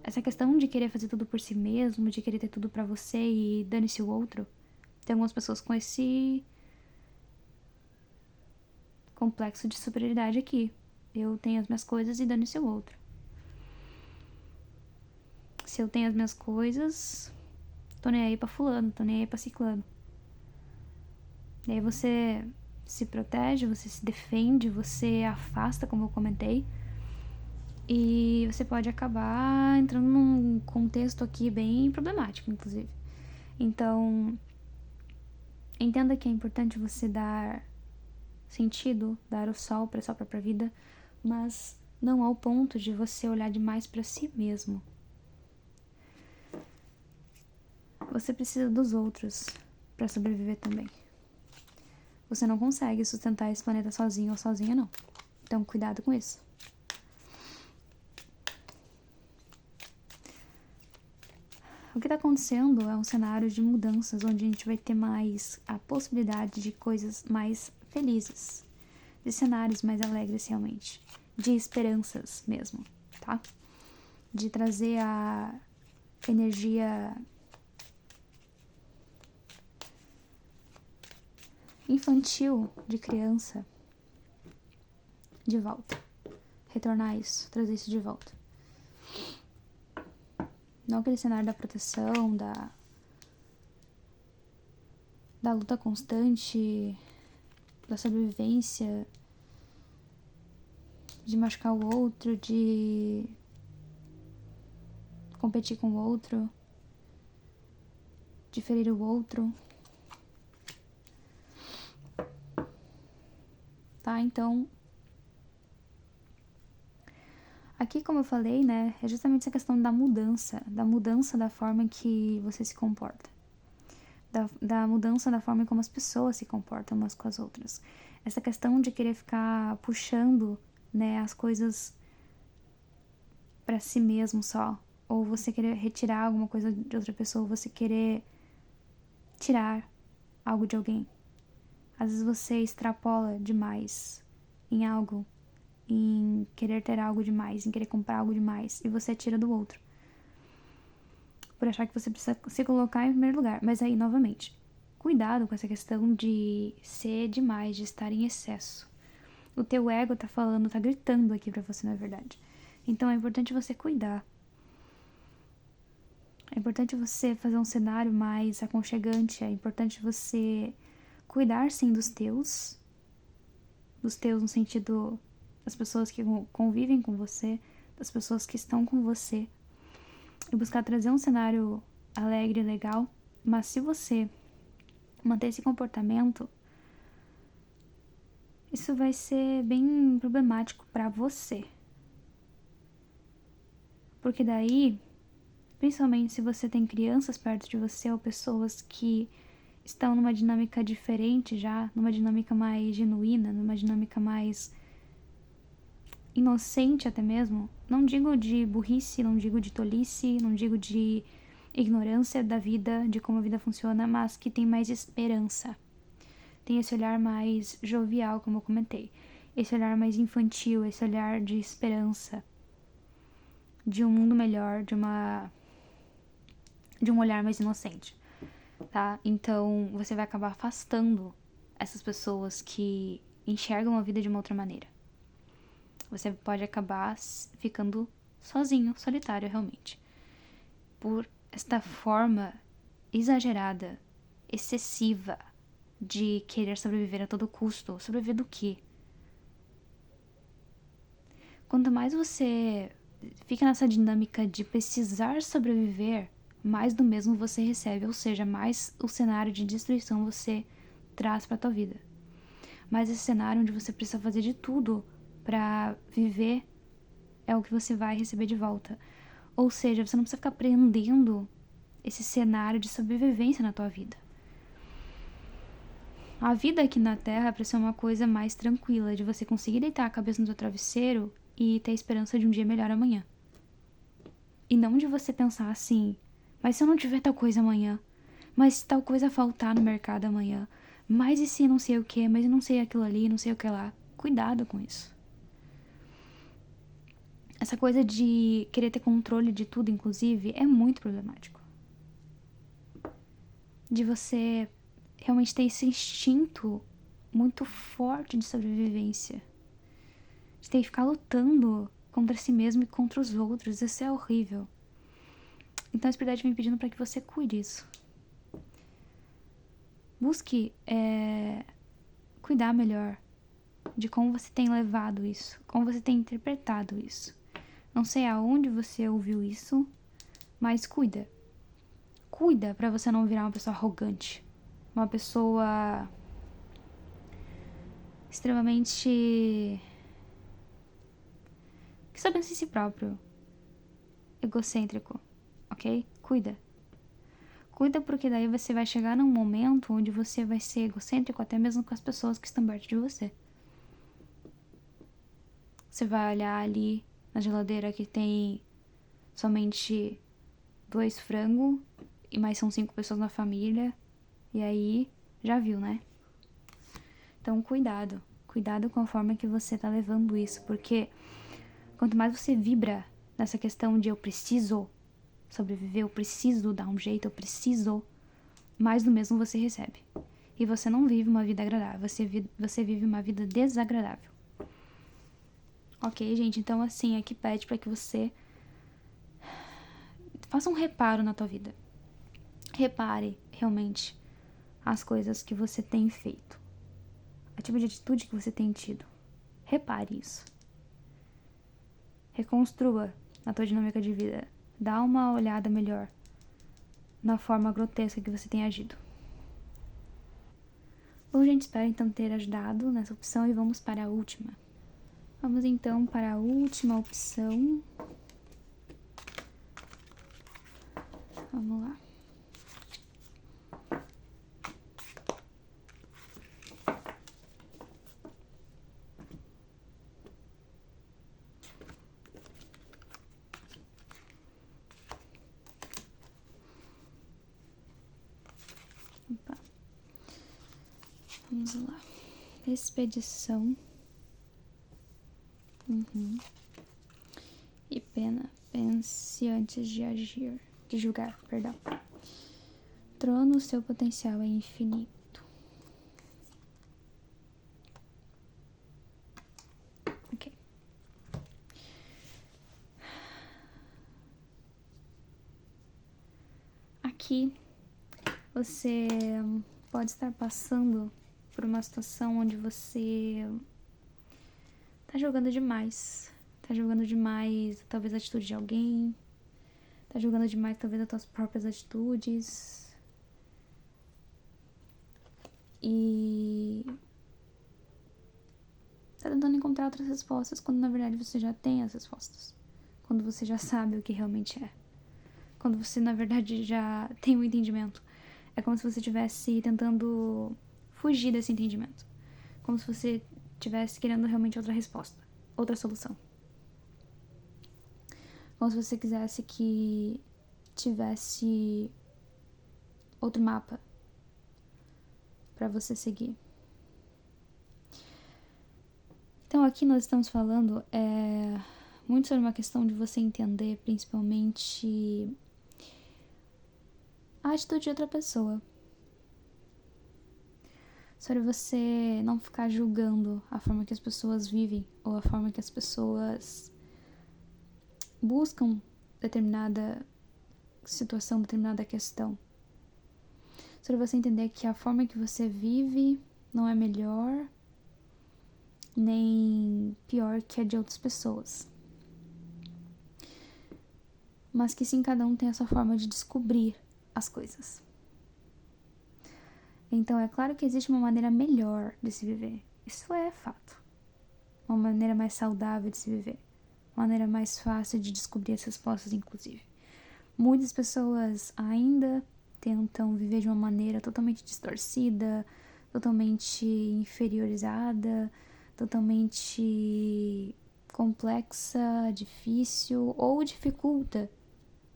Essa questão de querer fazer tudo por si mesmo, de querer ter tudo pra você e dane-se o outro, tem algumas pessoas com esse complexo de superioridade aqui. Eu tenho as minhas coisas e dane-se o outro. Se eu tenho as minhas coisas, tô nem aí pra fulano, tô nem aí pra ciclano. E aí você se protege, você se defende, você afasta, como eu comentei. E você pode acabar entrando num contexto aqui bem problemático, inclusive. Então, entenda que é importante você dar sentido, dar o sol para sua própria vida, mas não ao ponto de você olhar demais para si mesmo. Você precisa dos outros para sobreviver também. Você não consegue sustentar esse planeta sozinho ou sozinha, não. Então, cuidado com isso. O que está acontecendo é um cenário de mudanças, onde a gente vai ter mais a possibilidade de coisas mais felizes, de cenários mais alegres realmente, de esperanças mesmo, tá? De trazer a energia infantil de criança de volta. Retornar isso, trazer isso de volta. Não aquele cenário da proteção, da luta constante, da sobrevivência, de machucar o outro, de competir com o outro, de ferir o outro. Tá? Então, aqui, como eu falei, né, é justamente essa questão da mudança da forma que você se comporta. Da mudança da forma como as pessoas se comportam umas com as outras. Essa questão de querer ficar puxando, né, as coisas pra si mesmo só. Ou você querer retirar alguma coisa de outra pessoa, ou você querer tirar algo de alguém. Às vezes você extrapola demais em algo, em querer ter algo demais, em querer comprar algo demais, e você tira do outro. Por achar que você precisa se colocar em primeiro lugar. Mas aí, novamente, cuidado com essa questão de ser demais, de estar em excesso. O teu ego tá falando, tá gritando aqui pra você, na verdade. Então é importante você cuidar. É importante você fazer um cenário mais aconchegante. É importante você cuidar, sim, dos teus. Dos teus no sentido das pessoas que convivem com você, das pessoas que estão com você. E buscar trazer um cenário alegre e legal. Mas se você manter esse comportamento, isso vai ser bem problemático pra você. Porque daí, principalmente se você tem crianças perto de você ou pessoas que estão numa dinâmica diferente já, numa dinâmica mais genuína, numa dinâmica mais inocente até mesmo. Não digo de burrice, não digo de tolice, não digo de ignorância da vida, de como a vida funciona, mas que tem mais esperança. Tem esse olhar mais jovial, como eu comentei. Esse olhar mais infantil, esse olhar de esperança. De um mundo melhor, de um olhar mais inocente, tá? Então, você vai acabar afastando essas pessoas que enxergam a vida de uma outra maneira. Você pode acabar ficando sozinho, solitário realmente. Por esta forma exagerada, excessiva de querer sobreviver a todo custo. Sobreviver do quê? Quanto mais você fica nessa dinâmica de precisar sobreviver, mais do mesmo você recebe, ou seja, mais o cenário de destruição você traz pra tua vida. Mais esse cenário onde você precisa fazer de tudo pra viver é o que você vai receber de volta. Ou seja, você não precisa ficar prendendo esse cenário de sobrevivência na tua vida. A vida aqui na Terra é pra ser uma coisa mais tranquila, de você conseguir deitar a cabeça no teu travesseiro e ter esperança de um dia melhor amanhã. E não de você pensar assim, mas se eu não tiver tal coisa amanhã? Mas se tal coisa faltar no mercado amanhã? Mas e se não sei o que? Mas eu não sei aquilo ali, não sei o que lá. Cuidado com isso. Essa coisa de querer ter controle de tudo, inclusive, é muito problemático. De você realmente ter esse instinto muito forte de sobrevivência. De ter que ficar lutando contra si mesmo e contra os outros. Isso é horrível. Então a espiritualidade vem pedindo para que você cuide disso. Busque cuidar melhor de como você tem levado isso, como você tem interpretado isso. Não sei aonde você ouviu isso, mas cuida. Cuida pra você não virar uma pessoa arrogante. Uma pessoa extremamente que só pensa em si próprio. Egocêntrico, ok? Cuida. Cuida porque daí você vai chegar num momento onde você vai ser egocêntrico até mesmo com as pessoas que estão perto de você. Você vai olhar ali na geladeira que tem somente 2 frangos e mais são 5 pessoas na família. E aí, já viu, né? Então, cuidado. Cuidado com a forma que você tá levando isso. Porque quanto mais você vibra nessa questão de eu preciso sobreviver, eu preciso dar um jeito, eu preciso, mais do mesmo você recebe. E você não vive uma vida agradável, você vive uma vida desagradável. Ok, gente? Então, assim, aqui pede pra que você faça um reparo na tua vida. Repare, realmente, as coisas que você tem feito. O tipo de atitude que você tem tido. Repare isso. Reconstrua a tua dinâmica de vida. Dá uma olhada melhor na forma grotesca que você tem agido. Bom, gente, espero então ter ajudado nessa opção e vamos para a última. Vamos então para a última opção. Vamos lá. Opa. Vamos lá. Expedição. E pena. Pense antes de agir. De julgar, perdão. Trono, seu potencial é infinito. Ok. Aqui, você pode estar passando por uma situação onde você tá julgando demais. Tá julgando demais, talvez, a atitude de alguém. Tá julgando demais, talvez, as tuas próprias atitudes. E tá tentando encontrar outras respostas quando, na verdade, você já tem as respostas. Quando você já sabe o que realmente é. Quando você, na verdade, já tem um entendimento. É como se você estivesse tentando fugir desse entendimento. Como se você estivesse querendo realmente outra resposta. Outra solução. Como se você quisesse que tivesse outro mapa para você seguir. Então aqui nós estamos falando muito sobre uma questão de você entender principalmente a atitude de outra pessoa. Sobre você não ficar julgando a forma que as pessoas vivem ou a forma que as pessoas buscam determinada situação, determinada questão. Sobre você entender que a forma que você vive não é melhor nem pior que a de outras pessoas. Mas que sim, cada um tem a sua forma de descobrir as coisas. Então é claro que existe uma maneira melhor de se viver. Isso é fato. Uma maneira mais saudável de se viver. Uma maneira mais fácil de descobrir as respostas, inclusive. Muitas pessoas ainda tentam viver de uma maneira totalmente distorcida, totalmente inferiorizada, totalmente complexa, difícil ou dificulta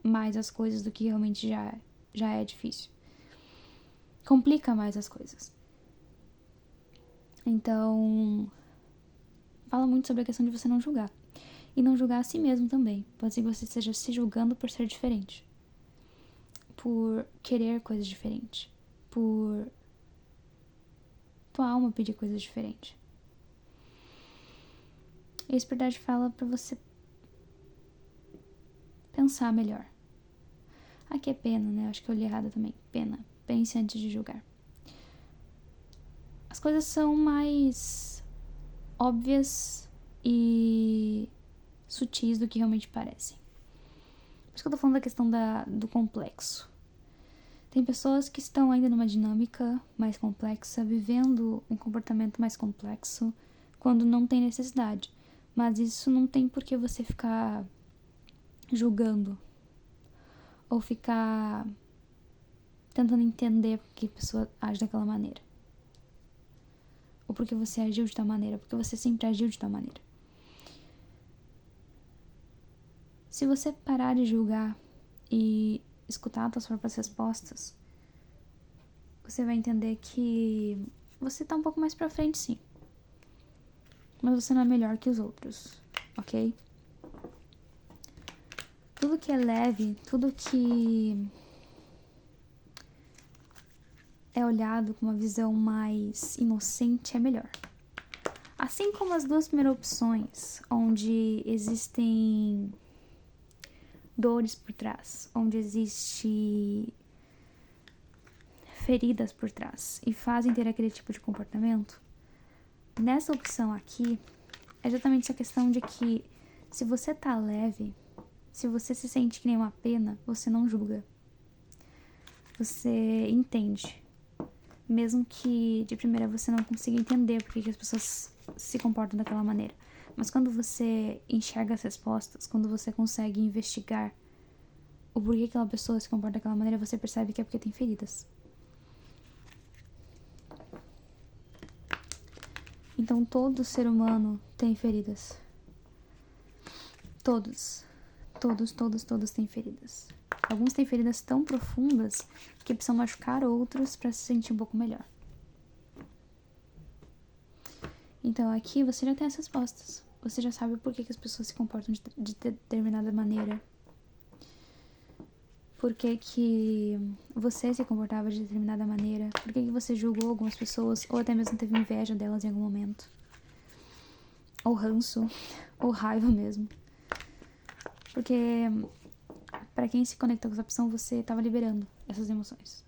mais as coisas do que realmente já é difícil. Complica mais as coisas. Então, fala muito sobre a questão de você não julgar. E não julgar a si mesmo também. Pode ser que você esteja se julgando por ser diferente. Por querer coisas diferentes. Por tua alma pedir coisas diferentes. E a espiritualidade fala pra você pensar melhor. Aqui é pena, né? Acho que eu li errado também. Pena. Pense antes de julgar. As coisas são mais óbvias e sutis do que realmente parecem. Por isso que eu tô falando da questão do complexo. Tem pessoas que estão ainda numa dinâmica mais complexa, vivendo um comportamento mais complexo, quando não tem necessidade. Mas isso não tem por que você ficar julgando. Ou ficar tentando entender por que a pessoa age daquela maneira. Ou porque você agiu de tal maneira. Porque você sempre agiu de tal maneira. Se você parar de julgar e escutar as suas próprias respostas, você vai entender que você tá um pouco mais pra frente, sim. Mas você não é melhor que os outros, ok? Tudo tudo que é leve, tudo que é olhado com uma visão mais inocente é melhor. Assim como as duas primeiras opções, onde existem dores por trás, onde existe feridas por trás e fazem ter aquele tipo de comportamento, nessa opção aqui é exatamente essa questão de que se você tá leve, se você se sente que nem uma pena, você não julga. Você entende. Mesmo que de primeira você não consiga entender por que as pessoas se comportam daquela maneira. Mas quando você enxerga as respostas, quando você consegue investigar o porquê aquela pessoa se comporta daquela maneira, você percebe que é porque tem feridas. Então todo ser humano tem feridas. Todos têm feridas. Alguns têm feridas tão profundas que precisam machucar outros para se sentir um pouco melhor. Então aqui você já tem as respostas. Você já sabe por que as pessoas se comportam de determinada maneira. Por que você se comportava de determinada maneira. Por que você julgou algumas pessoas ou até mesmo teve inveja delas em algum momento. Ou ranço, ou raiva mesmo. Porque para quem se conecta com essa opção, você estava liberando essas emoções.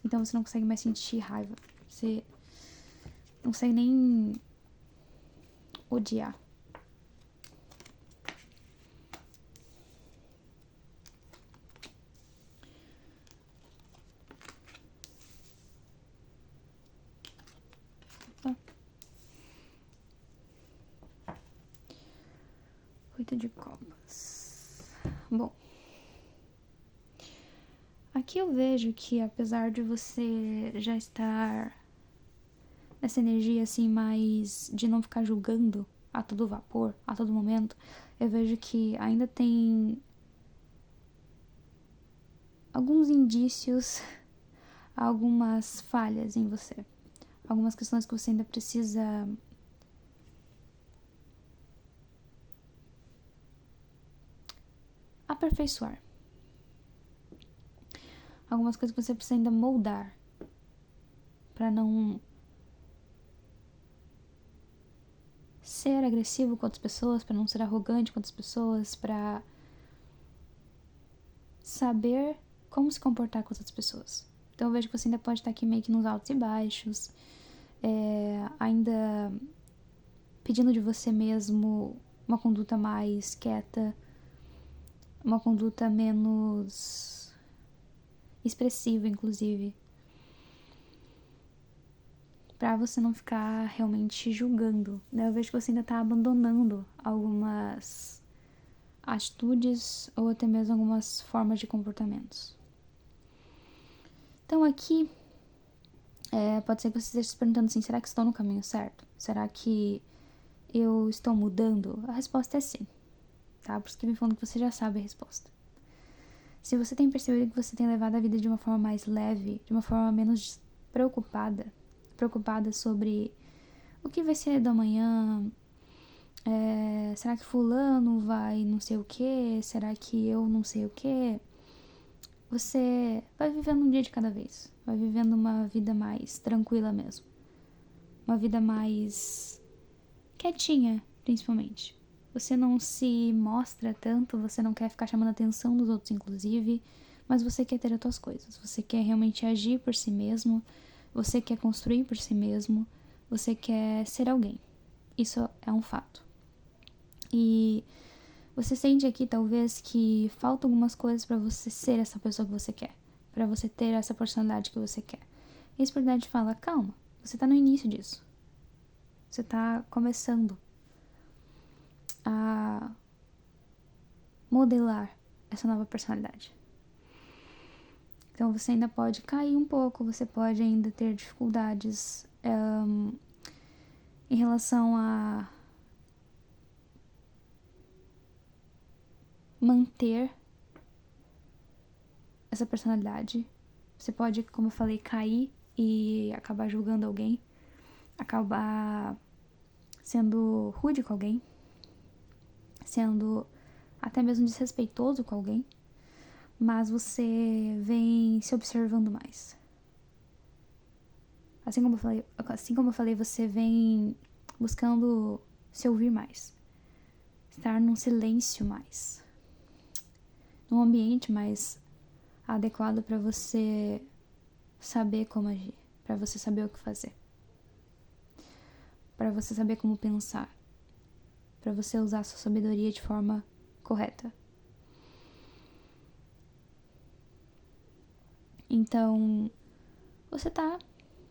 Então você não consegue mais sentir raiva. Você não consegue nem odiar. Opa. 8 de copas. Bom. Aqui eu vejo que apesar de você já estar nessa energia assim mais de não ficar julgando a todo vapor, a todo momento, eu vejo que ainda tem alguns indícios, algumas falhas em você. Algumas questões que você ainda precisa aperfeiçoar. Algumas coisas que você precisa ainda moldar para não ser agressivo com outras pessoas, para não ser arrogante com outras pessoas, para saber como se comportar com as outras pessoas. Então eu vejo que você ainda pode estar aqui meio que nos altos e baixos, ainda pedindo de você mesmo uma conduta mais quieta, uma conduta menos expressiva, inclusive, pra você não ficar realmente julgando, né? Eu vejo que você ainda tá abandonando algumas atitudes ou até mesmo algumas formas de comportamentos. Então aqui, pode ser que você esteja se perguntando assim, será que estou no caminho certo? Será que eu estou mudando? A resposta é sim, tá? Por isso que me falando que você já sabe a resposta. Se você tem percebido que você tem levado a vida de uma forma mais leve, de uma forma menos preocupada sobre o que vai ser do amanhã, será que fulano vai não sei o que, será que eu não sei o que, você vai vivendo um dia de cada vez, vai vivendo uma vida mais tranquila mesmo, uma vida mais quietinha, principalmente. Você não se mostra tanto, você não quer ficar chamando a atenção dos outros, inclusive, mas você quer ter as suas coisas, você quer realmente agir por si mesmo, você quer construir por si mesmo, você quer ser alguém. Isso é um fato. E você sente aqui, talvez, que faltam algumas coisas pra você ser essa pessoa que você quer, pra você ter essa personalidade que você quer. E a espiritualidade fala, calma, você tá no início disso. Você tá começando a modelar essa nova personalidade. Então você ainda pode cair um pouco, você pode ainda ter dificuldades em relação a manter essa personalidade. Você pode, como eu falei, cair e acabar julgando alguém, acabar sendo rude com alguém, sendo até mesmo desrespeitoso com alguém, mas você vem se observando mais. Assim como eu falei, você vem buscando se ouvir mais, estar num silêncio mais, num ambiente mais adequado para você saber como agir, para você saber o que fazer, para você saber como pensar, para você usar a sua sabedoria de forma correta. Então, você tá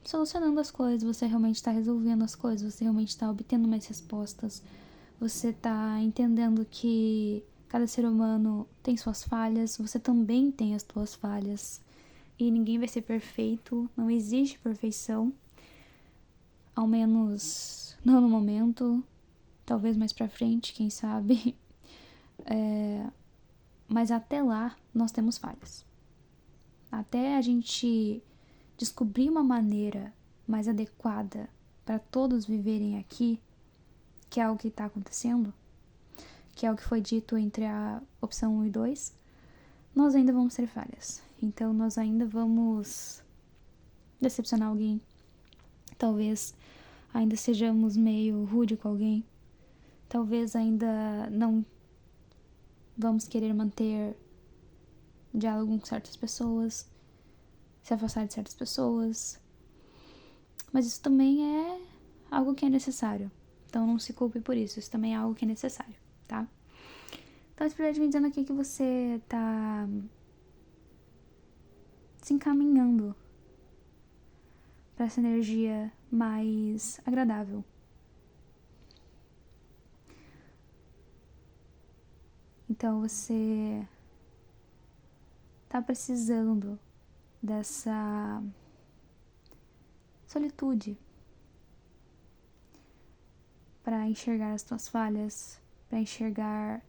solucionando as coisas, você realmente está resolvendo as coisas, você realmente está obtendo mais respostas, você está entendendo que cada ser humano tem suas falhas, você também tem as suas falhas, e ninguém vai ser perfeito, não existe perfeição, ao menos não no momento, talvez mais pra frente, quem sabe, mas até lá nós temos falhas. Até a gente descobrir uma maneira mais adequada para todos viverem aqui, que é algo que está acontecendo, que é o que foi dito entre a opção 1 e 2, nós ainda vamos ter falhas. Então nós ainda vamos decepcionar alguém. Talvez ainda sejamos meio rude com alguém. Talvez ainda não vamos querer manter diálogo com certas pessoas, se afastar de certas pessoas. Mas isso também é algo que é necessário. Então não se culpe por isso. Isso também é algo que é necessário, tá? Então, espírito me dizendo aqui que você tá se encaminhando para essa energia mais agradável. Então, você tá precisando dessa solitude para enxergar as suas falhas, para enxergar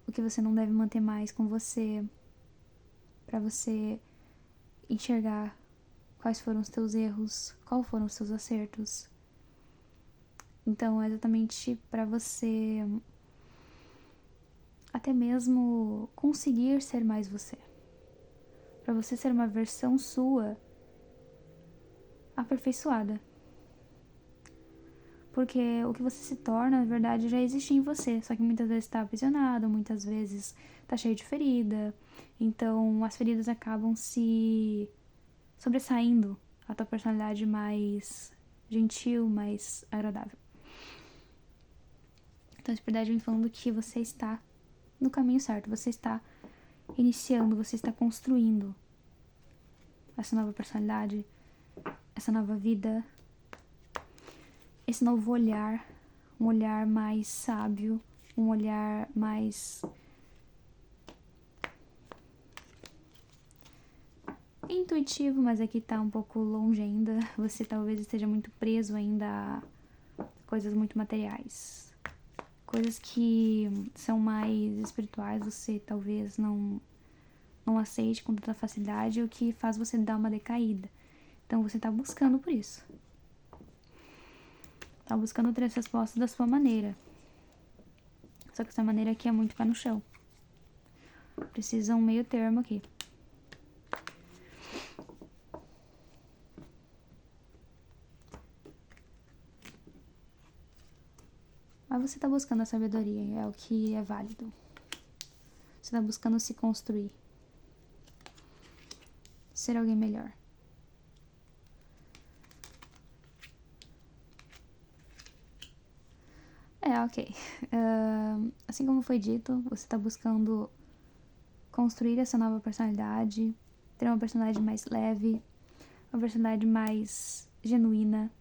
o que você não deve manter mais com você, para você enxergar quais foram os teus erros, quais foram os teus acertos. Então é exatamente para você até mesmo conseguir ser mais você, para você ser uma versão sua aperfeiçoada. Porque o que você se torna, na verdade, já existe em você, só que muitas vezes está aprisionado, muitas vezes está cheio de ferida. Então as feridas acabam se sobressaindo a tua personalidade mais gentil, mais agradável. Então a espiritualidade vem falando que você está no caminho certo, você está iniciando, você está construindo essa nova personalidade, essa nova vida, esse novo olhar, um olhar mais sábio, um olhar mais intuitivo, mas aqui tá um pouco longe ainda. Você talvez esteja muito preso ainda a coisas muito materiais. Coisas que são mais espirituais, você talvez não aceite com tanta facilidade, o que faz você dar uma decaída. Então você tá buscando por isso. Tá buscando ter essas respostas da sua maneira. Só que essa maneira aqui é muito pé no chão. Precisa um meio termo aqui. Mas você tá buscando a sabedoria, é o que é válido. Você tá buscando se construir. Ser alguém melhor. Ok. Assim como foi dito, você tá buscando construir essa nova personalidade, ter uma personalidade mais leve, uma personalidade mais genuína,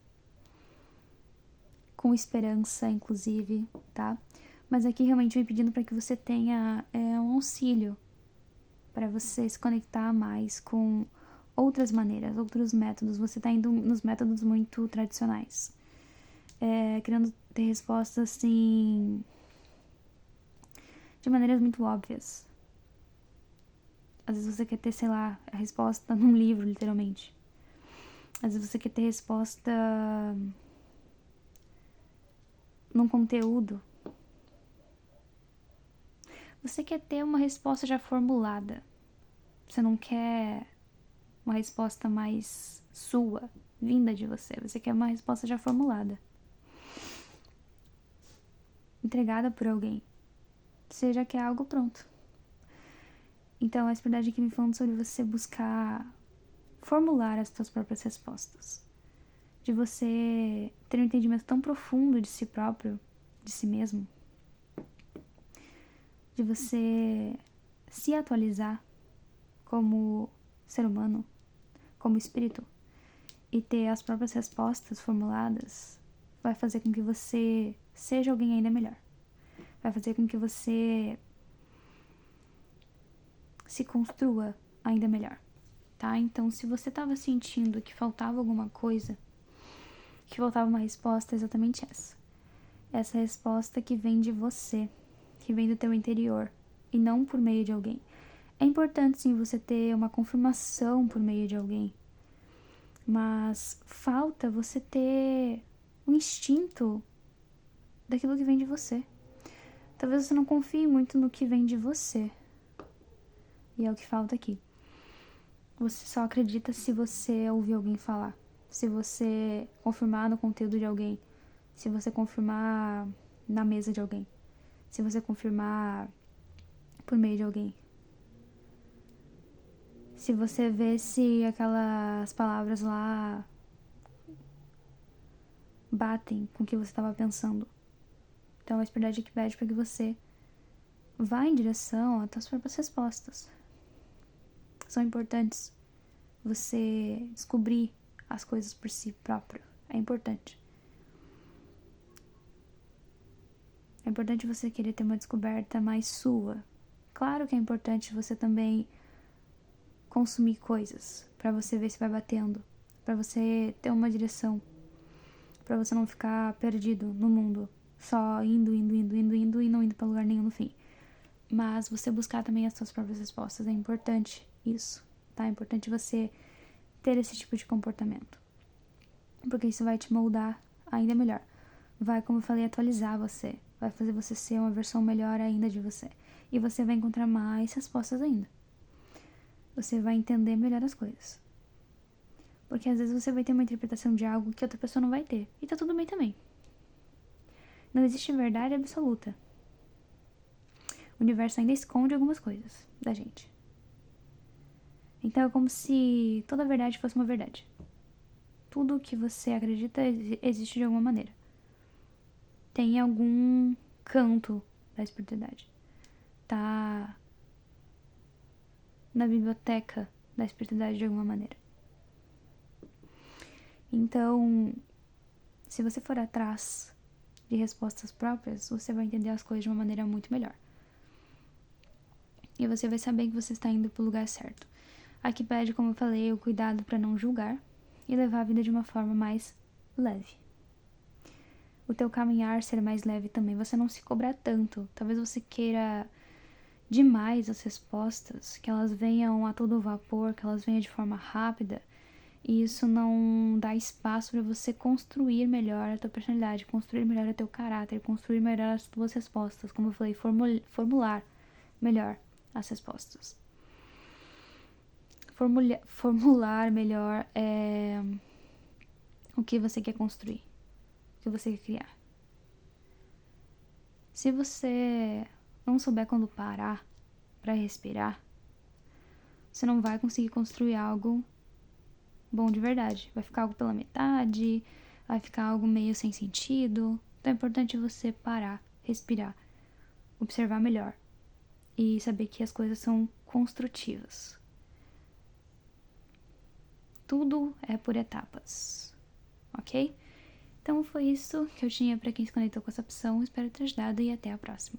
com esperança, inclusive, tá? Mas aqui realmente vem pedindo para que você tenha um auxílio para você se conectar mais com outras maneiras, outros métodos. Você tá indo nos métodos muito tradicionais, querendo ter respostas assim de maneiras muito óbvias. Às vezes você quer ter, sei lá, a resposta num livro, literalmente. Às vezes você quer ter resposta num conteúdo. Você quer ter uma resposta já formulada. Você não quer uma resposta mais sua, vinda de você. Você quer uma resposta já formulada. Entregada por alguém. Você já quer algo pronto. Então, a espiritualidade aqui me falando sobre você buscar formular as suas próprias respostas. De você ter um entendimento tão profundo de si próprio, de si mesmo. De você se atualizar como ser humano, como espírito, e ter as próprias respostas formuladas, vai fazer com que você seja alguém ainda melhor. Vai fazer com que você se construa ainda melhor, tá? Então, se você estava sentindo que faltava alguma coisa, que faltava uma resposta, é exatamente essa. Essa resposta que vem de você, que vem do teu interior, e não por meio de alguém. É importante sim você ter uma confirmação por meio de alguém, mas falta você ter um instinto daquilo que vem de você. Talvez você não confie muito no que vem de você, e é o que falta aqui. Você só acredita se você ouvir alguém falar, se você confirmar no conteúdo de alguém, se você confirmar na mesa de alguém, se você confirmar por meio de alguém. Se você vê se aquelas palavras lá batem com o que você estava pensando. Então a espiritualidade que pede para que você vá em direção às suas próprias respostas. São importantes. Você descobrir as coisas por si próprio. É importante. É importante você querer ter uma descoberta mais sua. Claro que é importante você também consumir coisas para você ver se vai batendo, para você ter uma direção, para você não ficar perdido no mundo, só indo e não indo para lugar nenhum no fim. Mas você buscar também as suas próprias respostas, é importante isso, tá? É importante você ter esse tipo de comportamento, porque isso vai te moldar ainda melhor. Vai, como eu falei, atualizar você, vai fazer você ser uma versão melhor ainda de você, e você vai encontrar mais respostas ainda. Você vai entender melhor as coisas. Porque às vezes você vai ter uma interpretação de algo que outra pessoa não vai ter. E tá tudo bem também. Não existe verdade absoluta. O universo ainda esconde algumas coisas da gente. Então é como se toda verdade fosse uma verdade. Tudo que você acredita existe de alguma maneira. Tem algum canto da espiritualidade. Tá na biblioteca da espiritualidade de alguma maneira. Então, se você for atrás de respostas próprias, você vai entender as coisas de uma maneira muito melhor. E você vai saber que você está indo para o lugar certo. Aqui pede, como eu falei, o cuidado para não julgar e levar a vida de uma forma mais leve. O teu caminhar ser mais leve também, você não se cobrar tanto. Talvez você queira demais as respostas, que elas venham a todo vapor, que elas venham de forma rápida. E isso não dá espaço para você construir melhor a tua personalidade, construir melhor o teu caráter, construir melhor as tuas respostas. Como eu falei, formular melhor as respostas. Formular melhor o que você quer construir, o que você quer criar. Se você não souber quando parar para respirar, você não vai conseguir construir algo bom de verdade. Vai ficar algo pela metade, vai ficar algo meio sem sentido. Então é importante você parar, respirar, observar melhor e saber que as coisas são construtivas. Tudo é por etapas, ok? Então foi isso que eu tinha para quem se conectou com essa opção. Espero ter ajudado e até a próxima.